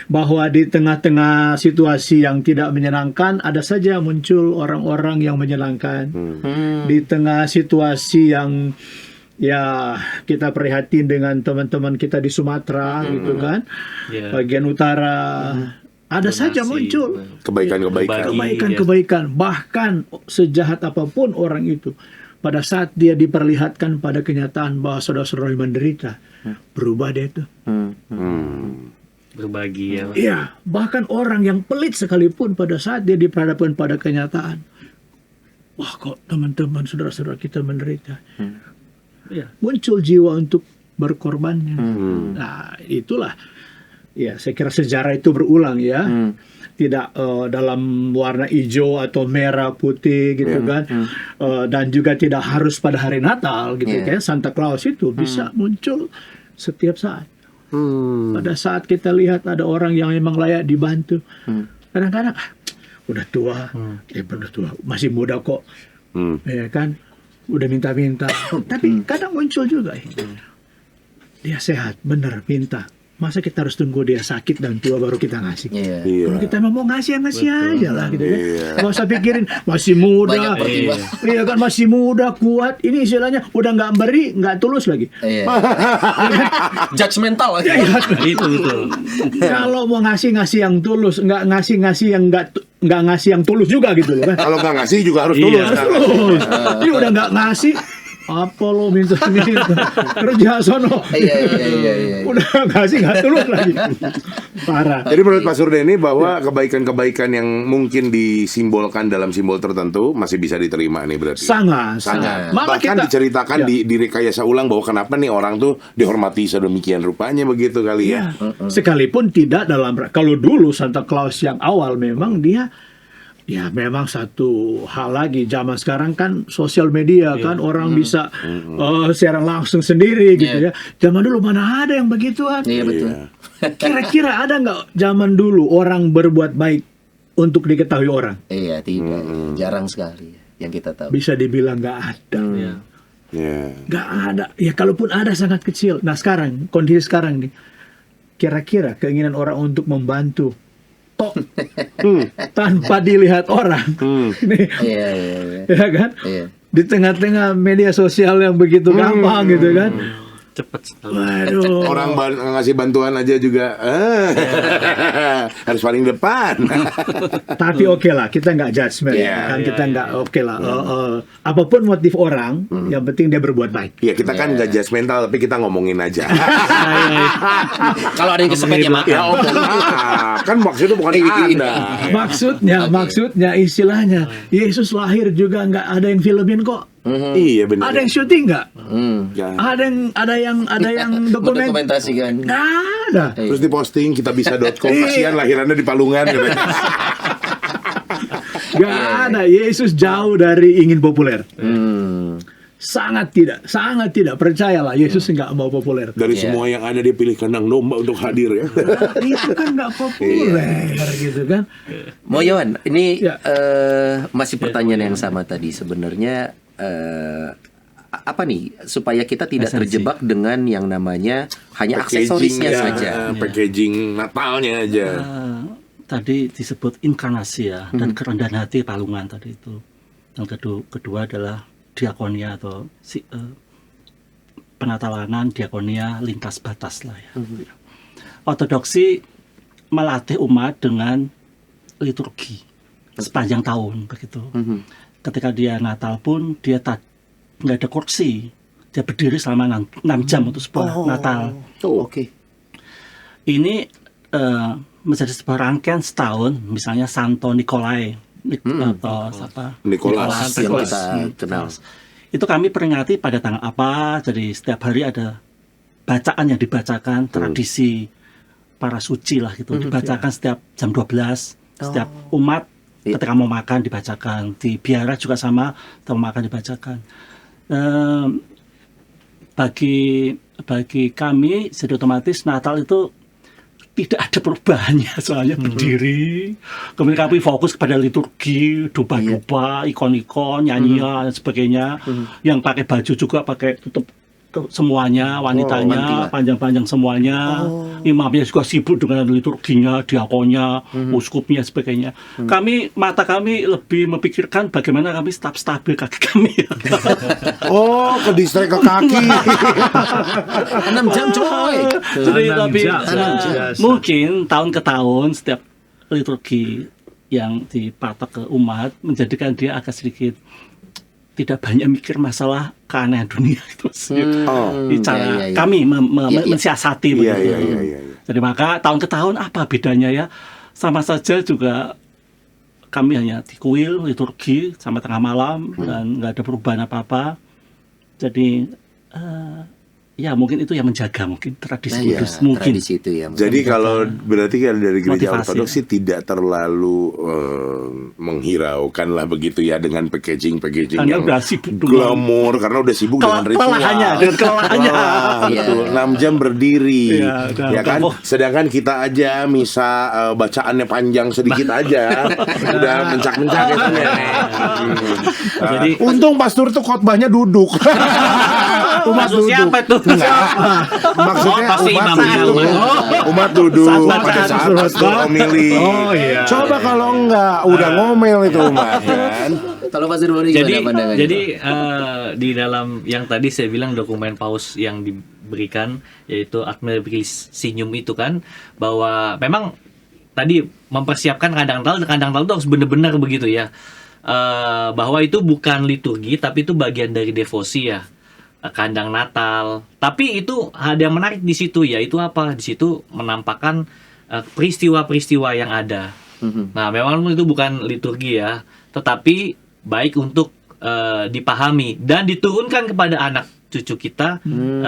Bahwa di tengah-tengah situasi yang tidak menyenangkan ada saja muncul orang-orang yang menyenangkan. Di tengah situasi yang ya kita prihatin dengan teman-teman kita di Sumatera gitu kan, Ya. bagian utara ada saja Donasi. muncul Kebaikan-kebaikan. Berbagi. kebaikan-kebaikan, bahkan sejahat apapun orang itu, pada saat dia diperlihatkan pada kenyataan bahwa saudara-saudara menderita, berubah dia itu. Berbagi ya. Iya, bahkan orang yang pelit sekalipun pada saat dia diperhadapkan pada kenyataan, wah kok teman-teman saudara-saudara kita menderita, ya, muncul jiwa untuk berkorbannya. Nah itulah, ya saya kira sejarah itu berulang ya, tidak dalam warna hijau atau merah putih gitu kan, dan juga tidak harus pada hari Natal gitu Iya. kan. Santa Claus itu bisa muncul setiap saat. Pada saat kita lihat ada orang yang memang layak dibantu, kadang-kadang udah tua, udah tua, masih muda kok, ya kan, udah minta-minta, tapi kadang muncul juga, dia sehat, bener minta. Masa kita harus tunggu dia sakit dan tua baru kita ngasih? Iya. Iya. Kalau kita mau ngasih ya ngasih aja lah gitu kan. Iya. Nggak usah pikirin masih muda. Banyak pertimbangan. Iya kan masih muda, kuat. Ini istilahnya udah nggak beri, nggak tulus lagi. Iya. Judgmental Iya, lagi. Itu betul. Kalau mau ngasih yang tulus, nggak ngasih yang nggak ngasih yang tulus juga gitu loh kan. Kalau nggak ngasih juga harus Iya. tulus. Tulus. Ini udah nggak ngasih, apa lo minta kerja sono. Iya. Udah ngasih nggak tulus lagi. Parah. Jadi menurut Pak Surdeni bahwa kebaikan-kebaikan yang mungkin disimbolkan dalam simbol tertentu masih bisa diterima nih berarti. Sangat. Malah Bahkan kita diceritakan Ya. di rekayasa ulang bahwa kenapa nih orang tuh dihormati sedemikian rupanya begitu kali ya. Sekalipun tidak dalam kalau dulu Santa Claus yang awal memang dia ya memang satu hal lagi, zaman sekarang kan sosial media kan orang bisa siaran langsung sendiri gitu ya. Zaman dulu mana ada yang begituan. Iya betul. Kira-kira ada nggak zaman dulu orang berbuat baik untuk diketahui orang? Iya, tidak. Jarang sekali yang kita tahu. Bisa dibilang nggak ada. Ya. Nggak ada. Ya kalaupun ada sangat kecil. Nah sekarang, kondisi sekarang nih, kira-kira keinginan orang untuk membantu tok tanpa dilihat orang. Nih, Iya. ya kan? Iya. Di tengah-tengah media sosial yang begitu gampang gitu kan. Cepat sekali. Waduh. Orang ngasih bantuan aja juga harus paling depan. Tapi oke lah, kita nggak judgement Iya, kan, kita nggak oke lah. Apapun motif orang, yang penting dia berbuat baik. Ya kita kan nggak judgmental tapi kita ngomongin aja. Kalau ada yang kesepet ya maaf. Ya oke lah. Kan maksudnya bukan Anda. Maksudnya istilahnya Yesus lahir juga nggak ada yang filmin kok. Iya benar. Ada yang syuting nggak? Ya. Ada yang dokumen? Mendokumentasikan. Nggak ada. Terus diposting kitabisa.com kasihan lahirannya di Palungan katanya. Nggak ada. Yesus jauh dari ingin populer. Sangat tidak percayalah Yesus nggak mau populer. Dari Iya. semua yang ada dia pilih kandang domba untuk hadir ya. Itu kan nggak populer gitu kan. Mo Yohan, ini Ya. masih pertanyaan yang sama tadi sebenarnya. Apa nih supaya kita tidak Esensi. terjebak dengan yang namanya hanya aksesorisnya Packaging-nya, saja. packaging Natalnya aja. Tadi disebut inkarnasi ya, dan kerendahan hati Palungan tadi itu. Dan kedua adalah diakonia atau penatalanan diakonia lintas batas lah ya. Ortodoksi melatih umat dengan liturgi sepanjang tahun begitu. Ketika dia Natal pun dia nggak ada kursi, dia berdiri selama 6 jam untuk sebuah Natal. Oke. Ini menjadi sebuah rangkaian setahun, misalnya Santo Nikolai atau apa? Nikolas. Yang kita kenal. Itu kami peringati pada tanggal apa, jadi setiap hari ada bacaan yang dibacakan, tradisi para suci lah gitu, dibacakan setiap jam 12, setiap umat ketika mau makan dibacakan, di biara juga sama, ketika mau makan dibacakan. Bagi kami, jadi otomatis Natal itu tidak ada perubahannya, soalnya berdiri, kemudian kami fokus kepada liturgi, dupa-dupa, ikon-ikon, nyanyian dan sebagainya. Yang pakai baju juga pakai tutup semuanya, wanitanya panjang-panjang semuanya. Imamnya juga sibuk dengan liturginya, diakonnya, uskupnya, sebagainya. Mata kami lebih memikirkan bagaimana kami tetap stabil kaki kami. Oh, ke distrik ke kaki. 6 jam coy. Jadi lebih jam. mungkin tahun ke tahun setiap liturgi yang dipatok ke umat menjadikan dia agak sedikit tidak banyak mikir masalah keanehan dunia itu sih. Cara kami mensiasati begitu. Jadi maka tahun ke tahun apa bedanya ya? Sama saja juga kami hanya di kuil, liturgi sampai tengah malam dan nggak ada perubahan apa-apa. Jadi ya mungkin itu yang menjaga mungkin tradisi kudus mungkin. Tradisi itu ya. Jadi kalau berarti kan dari gereja Ortodoks sih tidak terlalu menghiraukan lah begitu ya dengan packaging Karena yang udah sibuk glamor, karena udah sibuk dengan ritual. Kelelahannya. Betul, 6 jam berdiri. Ya kan? Oh. Sedangkan kita aja misa bacaannya panjang sedikit aja. Udah mencak-mencak katanya. Jadi Untung pastor tuh khotbahnya duduk. Umat Maksud duduk. siapa tuh? Maksudnya pasti umat imamnya. duduk. Umat duduk Saat pada bacaan saat surat pastor homili. iya. Coba kalau enggak udah ngomel itu umat kan. Kalau Pastor Boni gimana pandangannya? Jadi di dalam yang tadi saya bilang dokumen Paus yang diberikan yaitu Admirabilisium itu kan, bahwa memang tadi mempersiapkan kandang Natal itu harus benar-benar begitu ya, bahwa itu bukan liturgi tapi itu bagian dari devosi ya, kandang Natal. Tapi itu ada yang menarik di situ, yaitu apa? Di situ menampakkan peristiwa-peristiwa yang ada. Nah, memang itu bukan liturgi ya, tetapi baik untuk dipahami dan diturunkan kepada anak cucu kita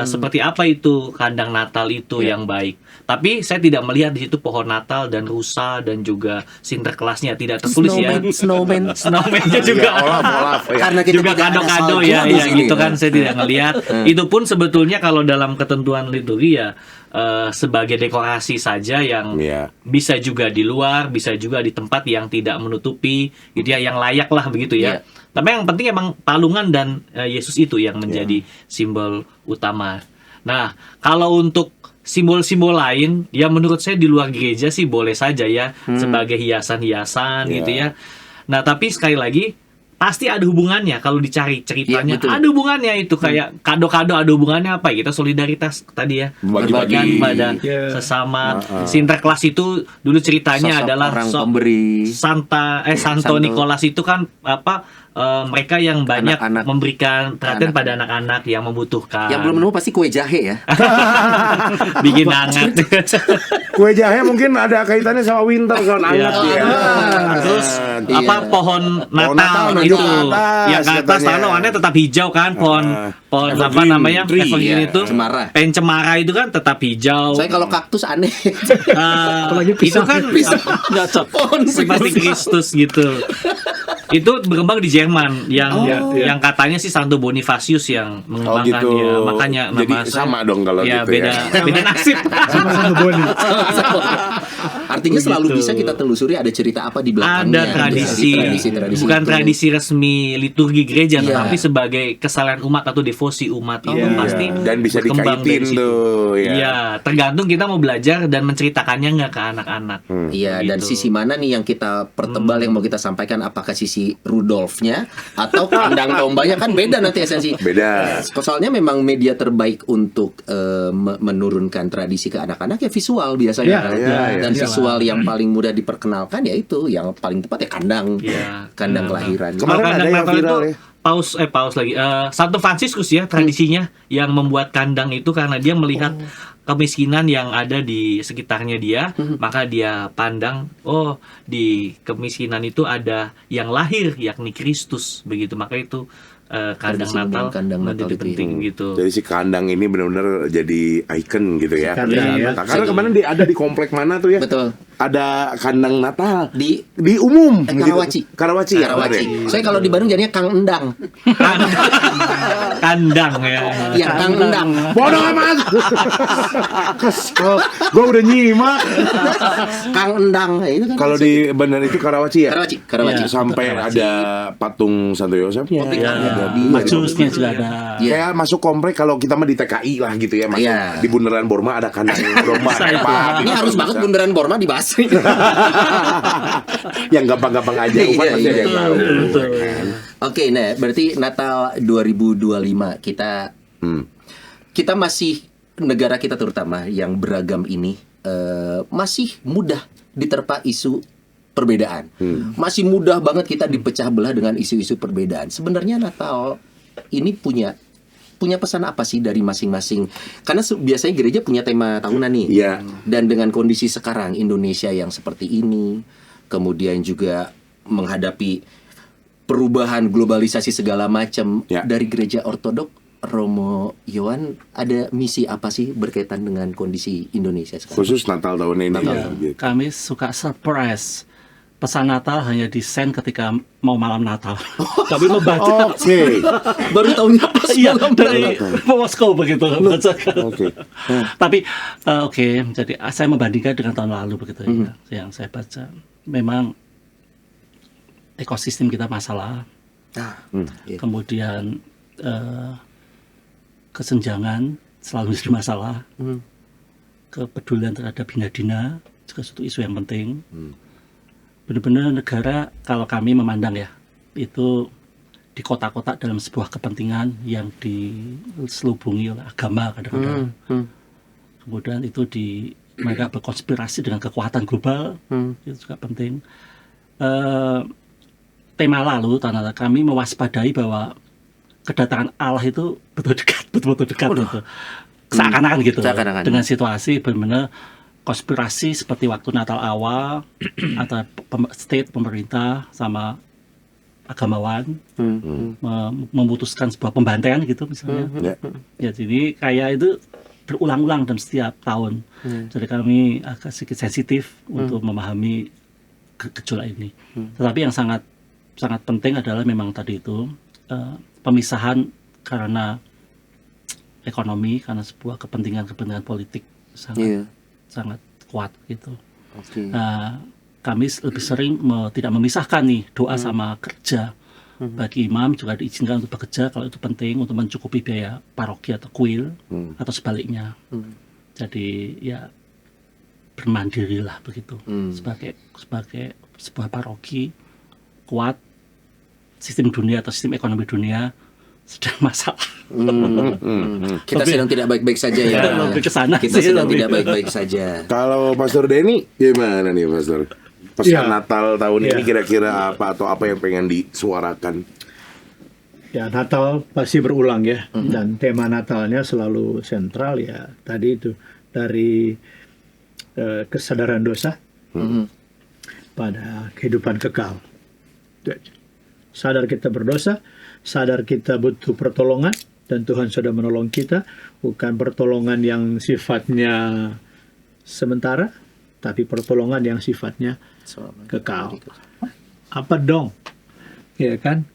seperti apa itu kandang Natal itu yang baik. Tapi saya tidak melihat di situ pohon Natal dan rusa dan juga Sinterklasnya tidak tertulis snowman-nya juga. Olaf ya. Karena kita Juga tidak ada kado-kado salju ya, di ya sini, gitu kan, saya tidak ngelihat. Itu pun sebetulnya kalau dalam ketentuan liturgi ya sebagai dekorasi saja yang bisa juga di luar, bisa juga di tempat yang tidak menutupi gitu ya, yang layak lah begitu ya. Tapi yang penting emang palungan dan Yesus itu yang menjadi simbol utama. Nah, kalau untuk simbol-simbol lain, ya menurut saya di luar gereja sih boleh saja ya, sebagai hiasan-hiasan gitu ya. Nah, tapi sekali lagi pasti ada hubungannya kalau dicari ceritanya. Ada hubungannya itu, kayak kado-kado ada hubungannya apa? Kita solidaritas tadi ya, berbagian pada sesama. Sinterklas itu dulu ceritanya adalah pemberi. Santo Nicholas itu kan apa? Mereka yang banyak Anak-anak. memberikan perhatian pada anak-anak yang membutuhkan. Yang belum nemu pasti kue jahe ya. Bikin hangat. Kue jahe mungkin ada kaitannya sama winter zone hangat ya. Terus apa pohon Natal Natal itu ke atas, yang ke atas katanya. warnanya tetap hijau kan, pohon apa namanya, evergreen itu cemara. pen cemara itu kan tetap hijau. Saya kalau kaktus aneh. Itu kan nggak cocok seperti Kristus gitu. Itu berkembang di Jerman yang katanya sih Santo Bonifacius yang mengembangkan gitu. ya, makanya Jadi nama saya- sama dong kalau ya, gitu beda, ya. beda nasib. Sama Boni. Artinya selalu Begitu. bisa kita telusuri ada cerita apa di belakangnya. Ada tradisi, bukan itu. tradisi resmi liturgi gereja, tetapi sebagai kesalahan umat atau devosi umat itu pasti Dan bisa berkembang dikaitin dari situ. tuh ya. Iya, tergantung kita mau belajar dan menceritakannya nggak ke anak-anak. Iya, dan Gitu. sisi mana nih yang kita pertebal yang mau kita sampaikan, apakah sisi si Rudolfnya atau kandang dombanya, kan beda nanti esensi. Beda. Soalnya memang media terbaik untuk menurunkan tradisi ke anak-anak ya visual biasanya. Ya, kan. ya, Dan ya. visual yang paling mudah diperkenalkan ya itu yang paling tepat ya kandang. Ya. Kandang kelahiran. Kemarin Kalau ada yang Natal viral itu, ya. Paus lagi. Santo Fransiskus ya tradisinya yang membuat kandang itu karena dia melihat kemiskinan yang ada di sekitarnya dia, maka dia pandang, oh di kemiskinan itu ada yang lahir yakni Kristus, begitu, maka itu kandang Tradisi Natal membangun kandang Natal menjadi itu ya. penting gitu. Jadi si kandang ini benar-benar jadi ikon gitu ya. Si kandang, ya. Nah, karena kemarin ada di komplek mana tuh ya? Betul. Ada kandang Natal Di di umum. Karawaci. Karawaci ya. Karawaci. benar ya? Saya kalau di Bandung jadinya Kang Endang. Kandang ya. Iya, Kang Endang. Bodoh amat. Kesel. Gue udah nyimak. Kang Endang. Ya, itu kan. Kalau di benar itu Karawaci ya. Karawaci. Ya. Sampai ada patung Santo Yosefnya. Ya, Majusnya juga ada. Iya. Kayak masuk komplek kalau kita mah di TKI lah gitu ya. Masuk Iya. di Bundaran Borma ada kandang domba. Pak. Ini harus banget bundaran Borma dibahas. Yang gampang-gampang aja. Umat Iya, pasti ada iya, yang iya. tahu. Oke, nah berarti Natal 2025 kita masih, negara kita terutama yang beragam ini masih mudah diterpa isu perbedaan. Masih mudah banget kita dipecah belah dengan isu-isu perbedaan. Sebenarnya Natal ini punya pesan apa sih dari masing-masing? Karena biasanya gereja punya tema tahunan nih. Iya. Dan dengan kondisi sekarang Indonesia yang seperti ini, kemudian juga menghadapi perubahan globalisasi segala macam, Ya. dari gereja ortodok, Romo Yohan ada misi apa sih berkaitan dengan kondisi Indonesia sekarang? Khusus Natal tahun ini. Ya, Gitu. kami suka surprise. Pesan Natal hanya disend ketika mau malam Natal. Kami membaca. Oke. Baru tahunya pas Iya, malam dari Moskow begitu. Oke. Tapi oke, jadi saya membandingkan dengan tahun lalu begitu ya. Yang saya baca, memang ekosistem kita masalah. Iya. Kemudian kesenjangan selalu jadi masalah. Kepedulian terhadap bina-dina juga satu isu yang penting. Benar-benar negara, kalau kami memandang ya, itu di kota-kota dalam sebuah kepentingan yang diselubungi oleh agama kadang-kadang. Kemudian itu mereka berkonspirasi dengan kekuatan global, itu juga penting. Tema lalu, tanda kami mewaspadai bahwa kedatangan Allah itu betul-betul dekat gitu. Seakan-akan gitu. Seakan-akan. Dengan situasi benar-benar konspirasi seperti waktu Natal awal antara pemerintah sama agamawan memutuskan sebuah pembantaian gitu misalnya. Ya, jadi kayak itu berulang-ulang dalam setiap tahun. Jadi kami agak sedikit sensitif untuk memahami gejolak ini. Tetapi yang sangat penting adalah memang tadi itu pemisahan karena ekonomi, karena sebuah kepentingan politik sangat kuat gitu. Nah, kami lebih sering tidak memisahkan nih doa sama kerja. Bagi imam juga diizinkan untuk bekerja kalau itu penting untuk mencukupi biaya paroki atau kuil atau sebaliknya. Jadi ya bermandirilah begitu. Sebagai sebuah paroki kuat, sistem dunia atau sistem ekonomi dunia sedang masalah. Kita sedang tidak baik-baik saja ya. Lebih ke sana Kita sih, sedang lebih. tidak baik-baik saja. Kalau Pastor Denny gimana nih Pastor? Pesan Ya. Natal tahun ini Ya. kira-kira apa atau apa yang pengen disuarakan? Ya, Natal pasti berulang ya. Dan tema Natalnya selalu sentral ya. Tadi itu dari kesadaran dosa pada kehidupan kekal. Sadar kita berdosa, sadar kita butuh pertolongan, dan Tuhan sudah menolong kita. Bukan pertolongan yang sifatnya sementara, tapi pertolongan yang sifatnya kekal. Apa dong? Ya kan?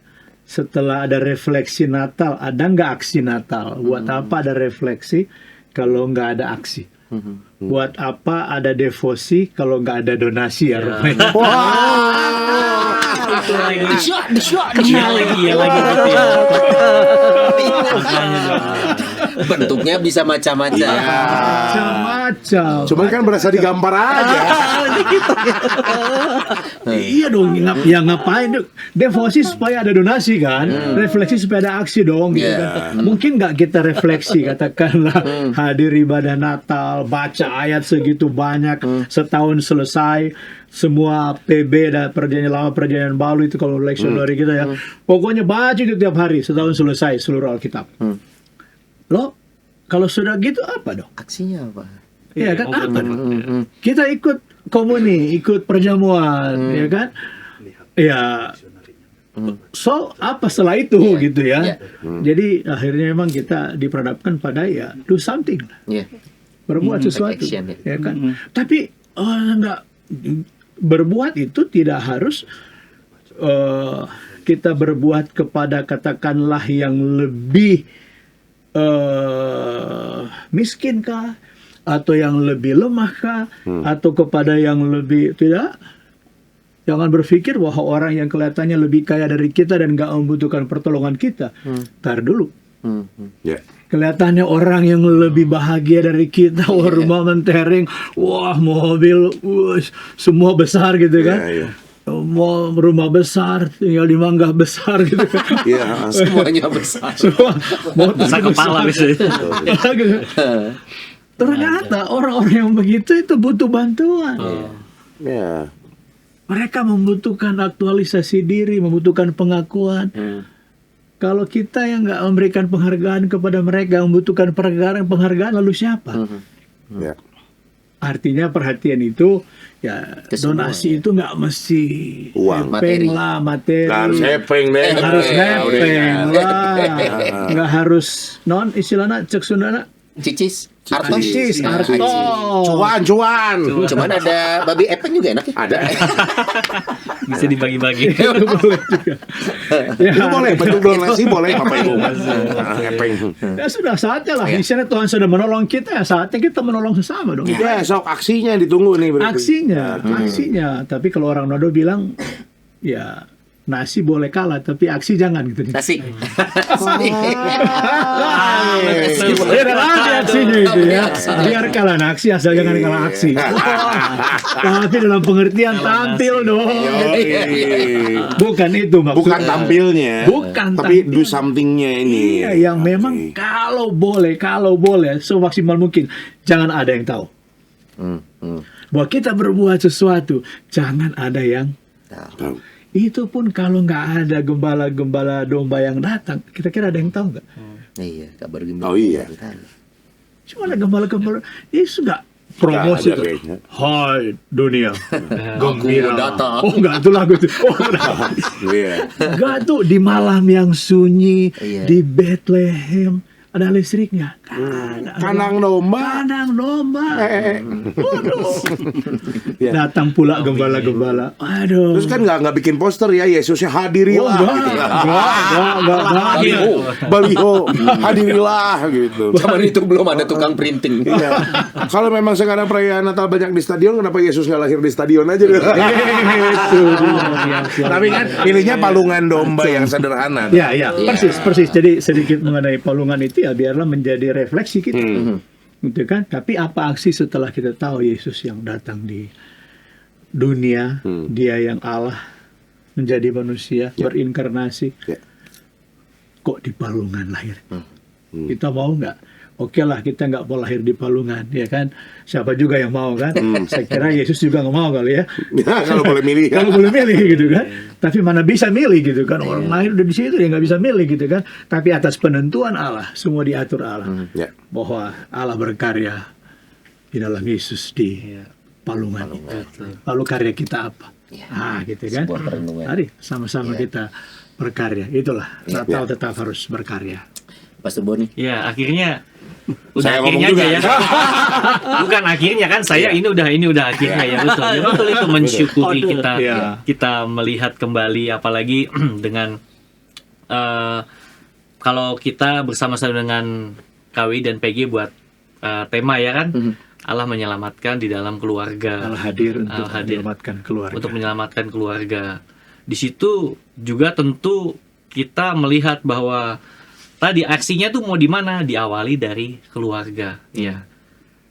Setelah ada refleksi Natal, ada nggak aksi Natal? Buat apa ada refleksi kalau nggak ada aksi? Buat apa ada devosi kalau nggak ada donasi ya? Itu lagi. Disyok. Iya lagi gitu ya. Makanya, Bentuknya bisa macam-macam. Macam-macam. Cuman kan berasa digampar aja. Iya dong, ngapain dong? Devosi supaya ada donasi kan, refleksi supaya ada aksi dong. Gitu Yeah. kan. Mungkin nggak kita refleksi, katakanlah hadir ibadah Natal, baca ayat segitu banyak, setahun selesai, semua PB dan perjanjian lama perjanjian baru itu kalau leksionari kita ya, pokoknya baca itu tiap hari, setahun selesai seluruh Alkitab. Loh, kalau sudah gitu apa dong? Aksinya apa? Iya kan apa dong? Kita ikut komuni, ikut perjamuan, ya kan? Ya, so apa setelah itu gitu ya? Jadi akhirnya memang kita diperhadapkan pada ya do something, Iya. berbuat sesuatu, Action, ya kan? Tapi enggak, berbuat itu tidak harus kita berbuat kepada katakanlah yang lebih miskin kah, atau yang lebih lemah kah, atau kepada yang lebih tidak. Jangan berpikir bahwa orang yang kelihatannya lebih kaya dari kita dan nggak membutuhkan pertolongan kita. Tar dulu. Ya. Kelihatannya orang yang lebih bahagia dari kita, wah rumah mentering, wah mobil, wah, semua besar gitu kan. Iya. Mau rumah besar, tinggal di Mangga besar gitu kan. Iya. Semuanya besar. Semua motor Besar kepala besar. bisa. Gitu. Ternyata orang-orang yang begitu itu butuh bantuan. Ya. Mereka membutuhkan aktualisasi diri, membutuhkan pengakuan. Kalau kita yang nggak memberikan penghargaan kepada mereka, membutuhkan penghargaan, lalu siapa? Ya. Artinya perhatian itu, ya Kesemua, donasi itu nggak mesti Uang. hepeng Materi. lah, materi. Harus hepeng deh. Harus Ya, udah, hepeng ya. lah. Nggak harus, non istilahnya cek Sundana. Cicis. Artos. Artis, Nah, artos. Cuan. Cuman ada babi epeng juga enak ya. Ada. Bisa dibagi-bagi. Boleh juga. Ya, Itu boleh, bentuk donasi boleh Bapak Ibu. Hepeng. ya sudah saatnya lah. Misalnya Tuhan sudah menolong kita, ya saatnya kita menolong sesama dong. Ya, sok aksinya ditunggu nih berarti. Aksinya. Tapi kalau orang nodo bilang, ya nasi boleh kalah, tapi aksi jangan gitu. Nasi. Beda lagi aksinya itu ya. Biar kalah aksi, asal jangan kalah aksi. Tapi dalam pengertian tampil dong. Yoi. Bukan itu maksudnya. Bukan tampilnya. Bukan tapi tampil. do somethingnya ini. Iya, yang memang kalau boleh semaksimal mungkin, jangan ada yang tahu. Bahwa kita berbuat sesuatu, jangan ada yang Tahu. itu pun kalau nggak ada gembala-gembala domba yang datang, kira-kira ada yang tahu nggak? Iya, kabar gembira. Oh iya. Cuma ada gembala-gembala, itu nggak promosi. Nggak ada kayaknya. Hai dunia, Gembira datang. Oh nggak itu lagu itu. Oh Iya. nggak tuh di malam yang sunyi Iya. di Bethlehem ada listriknya. Ada. Kandang domba. Kandang domba. Waduh. Ya. Datang pula gembala-gembala. Aduh. Terus kan nggak bikin poster ya, Yesusnya hadirilah. Oh, enggak, gitu. enggak. Baliho, hadirilah gitu. Zaman itu belum ada tukang printing. Iya. Kalau memang sekarang perayaan Natal banyak di stadion, kenapa Yesus nggak lahir di stadion aja? Itu dia. Tapi kan pilihnya palungan domba yang sederhana. Ya, persis. Jadi sedikit mengenai palungan itu ya biarlah menjadi refleksi kita. Gitu kan? Tapi apa aksi setelah kita tahu Yesus yang datang di dunia, dia yang Allah menjadi manusia, berinkarnasi. Ya. Kok di palungan lahir? Kita mau nggak? Oke lah, kita nggak mau lahir di palungan, ya kan? Siapa juga yang mau kan? Saya kira Yesus juga nggak mau kali ya. Ya, kalau boleh milih. Kalau boleh milih gitu kan. Tapi mana bisa milih gitu kan. Orang lahir udah di situ dia nggak bisa milih gitu kan. Tapi atas penentuan Allah, semua diatur Allah. Ya. Bahwa Allah berkarya di dalam Yesus di palungan itu. Lalu karya kita apa? Gitu kan. Sebuah perenungan. Mari sama-sama kita berkarya. Itulah Natal tetap harus berkarya. Pastor Boni. Ya, akhirnya udah Saya akhirnya ngomong aja juga. ya. Bukan akhirnya kan saya ini udah akhirnya ya betul. Ya, betul itu mensyukuri kita melihat kembali apalagi dengan kalau kita bersama-sama dengan KWI dan PG buat tema ya kan. Allah menyelamatkan di dalam keluarga. Allah hadir untuk hadir menyelamatkan keluarga. untuk menyelamatkan keluarga. Di situ juga tentu kita melihat bahwa tadi aksinya tuh mau di mana? Diawali dari keluarga, ya.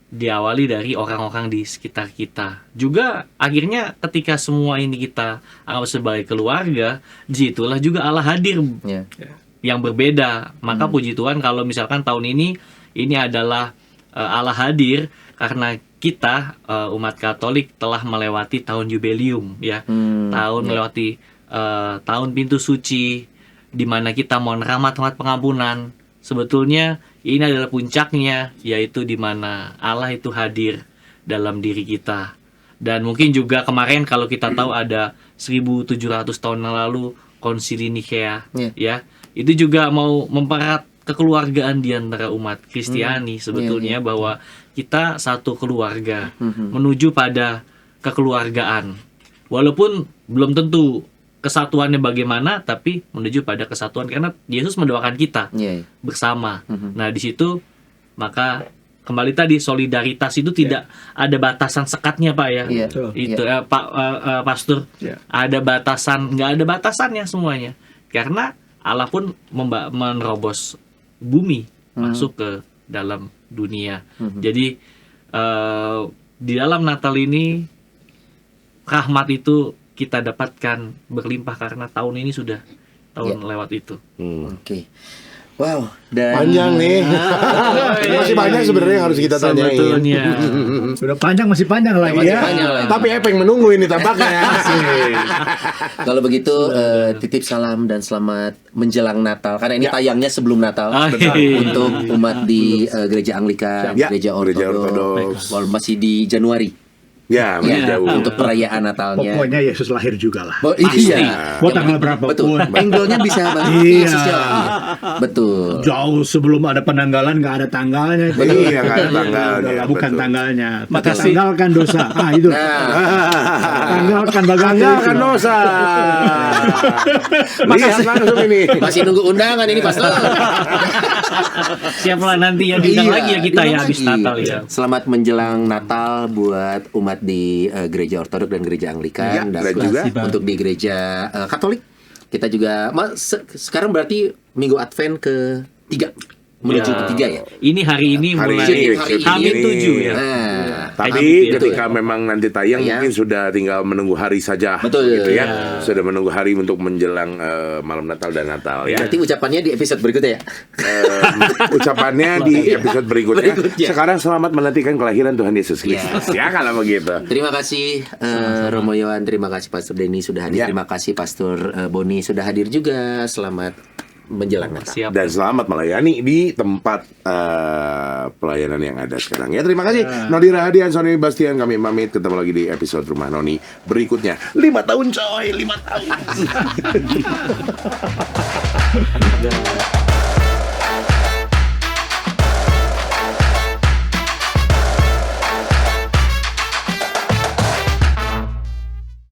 Diawali dari orang-orang di sekitar kita. Juga akhirnya ketika semua ini kita anggap sebagai keluarga, disitulah juga Allah hadir Ya. yang berbeda. Maka puji Tuhan kalau misalkan tahun ini adalah Allah hadir karena kita umat Katolik telah melewati tahun jubileum, ya. Tahun melewati tahun pintu suci, di mana kita mohon rahmat pengampunan. Sebetulnya ini adalah puncaknya, yaitu di mana Allah itu hadir dalam diri kita. Dan mungkin juga kemarin kalau kita tahu ada 1700 tahun yang lalu Konsili Nikea, ya. Itu juga mau mempererat kekeluargaan di antara umat Kristiani sebetulnya, bahwa kita satu keluarga menuju pada kekeluargaan. Walaupun belum tentu kesatuannya bagaimana, tapi menuju pada kesatuan karena Yesus mendoakan kita bersama. Nah, di situ maka kembali tadi solidaritas itu tidak ada batasan sekatnya, Pak, ya. Itu Pak Pastor, ada batasan, nggak ada batasannya semuanya. Karena Allah pun menerobos bumi masuk ke dalam dunia. Jadi di dalam Natal ini rahmat itu kita dapatkan berlimpah karena tahun ini sudah tahun lewat itu. Oke. Wow, dan Panjang nih. Masih banyak sebenarnya yang harus kita tanyain. Sebetulnya. Sudah panjang, masih panjang lagi Masih ya. panjang lagi. Tapi Epeng menunggu ini tampaknya. Kalau begitu titip salam dan selamat menjelang Natal karena ini tayangnya sebelum Natal. Betul. Untuk umat di Gereja Anglikan, Ya, Gereja Gereja Ortodoks. Masih di Januari. Ya, masih jauh. Untuk perayaan Natalnya. Pokoknya Yesus lahir juga lah. Oh, iya. Mau tanggal berapa Betul. pun. Angle-nya bisa Bang. Iya. Yesus ya. Betul. Jauh sebelum ada penanggalan nggak ada tanggalnya. Iya, nggak ada tanggalnya, Udah, bukan betul. tanggalnya. Makasih. Tanggalkan dosa. Itu. Nah, Tanggalkan bagaimana? Tanggalkan dosa. Lihat langsung ini. masih nunggu undangan ini Pastor. Siaplah nanti yang diundang lagi ya kita ya diundang habis lagi. Natal ya. Selamat menjelang Natal buat umat di Gereja Ortodoks dan Gereja Anglikan, Ya, dan juga untuk di Gereja Katolik. Kita juga sekarang berarti Minggu Advent ke-3 menuju Ya. ketiga ya. Ini hari ini Hari mulai ini, Hamin ini. 7 ya. Nah, Tapi Habis itu ketika memang nanti tayang mungkin sudah tinggal menunggu hari saja. Betul, gitu ya. ya. Sudah menunggu hari untuk menjelang malam Natal dan Natal ya. berarti ucapannya di episode berikutnya ya. Ucapannya di episode berikutnya. Berikutnya. Sekarang selamat menantikan kelahiran Tuhan Yesus Kristus. Ya kalau begitu. Terima kasih Romo Yohan, terima kasih Pastor Denny sudah hadir, Ya. terima kasih Pastor Boni sudah hadir juga. Selamat menjelang Natal. Siap. Dan selamat melayani di tempat pelayanan yang ada sekarang ya. Terima kasih Nodi Rahadian, Sony Bastian. Kami pamit, ketemu lagi di episode Rumah Noni berikutnya. 5 tahun coy, 5 tahun.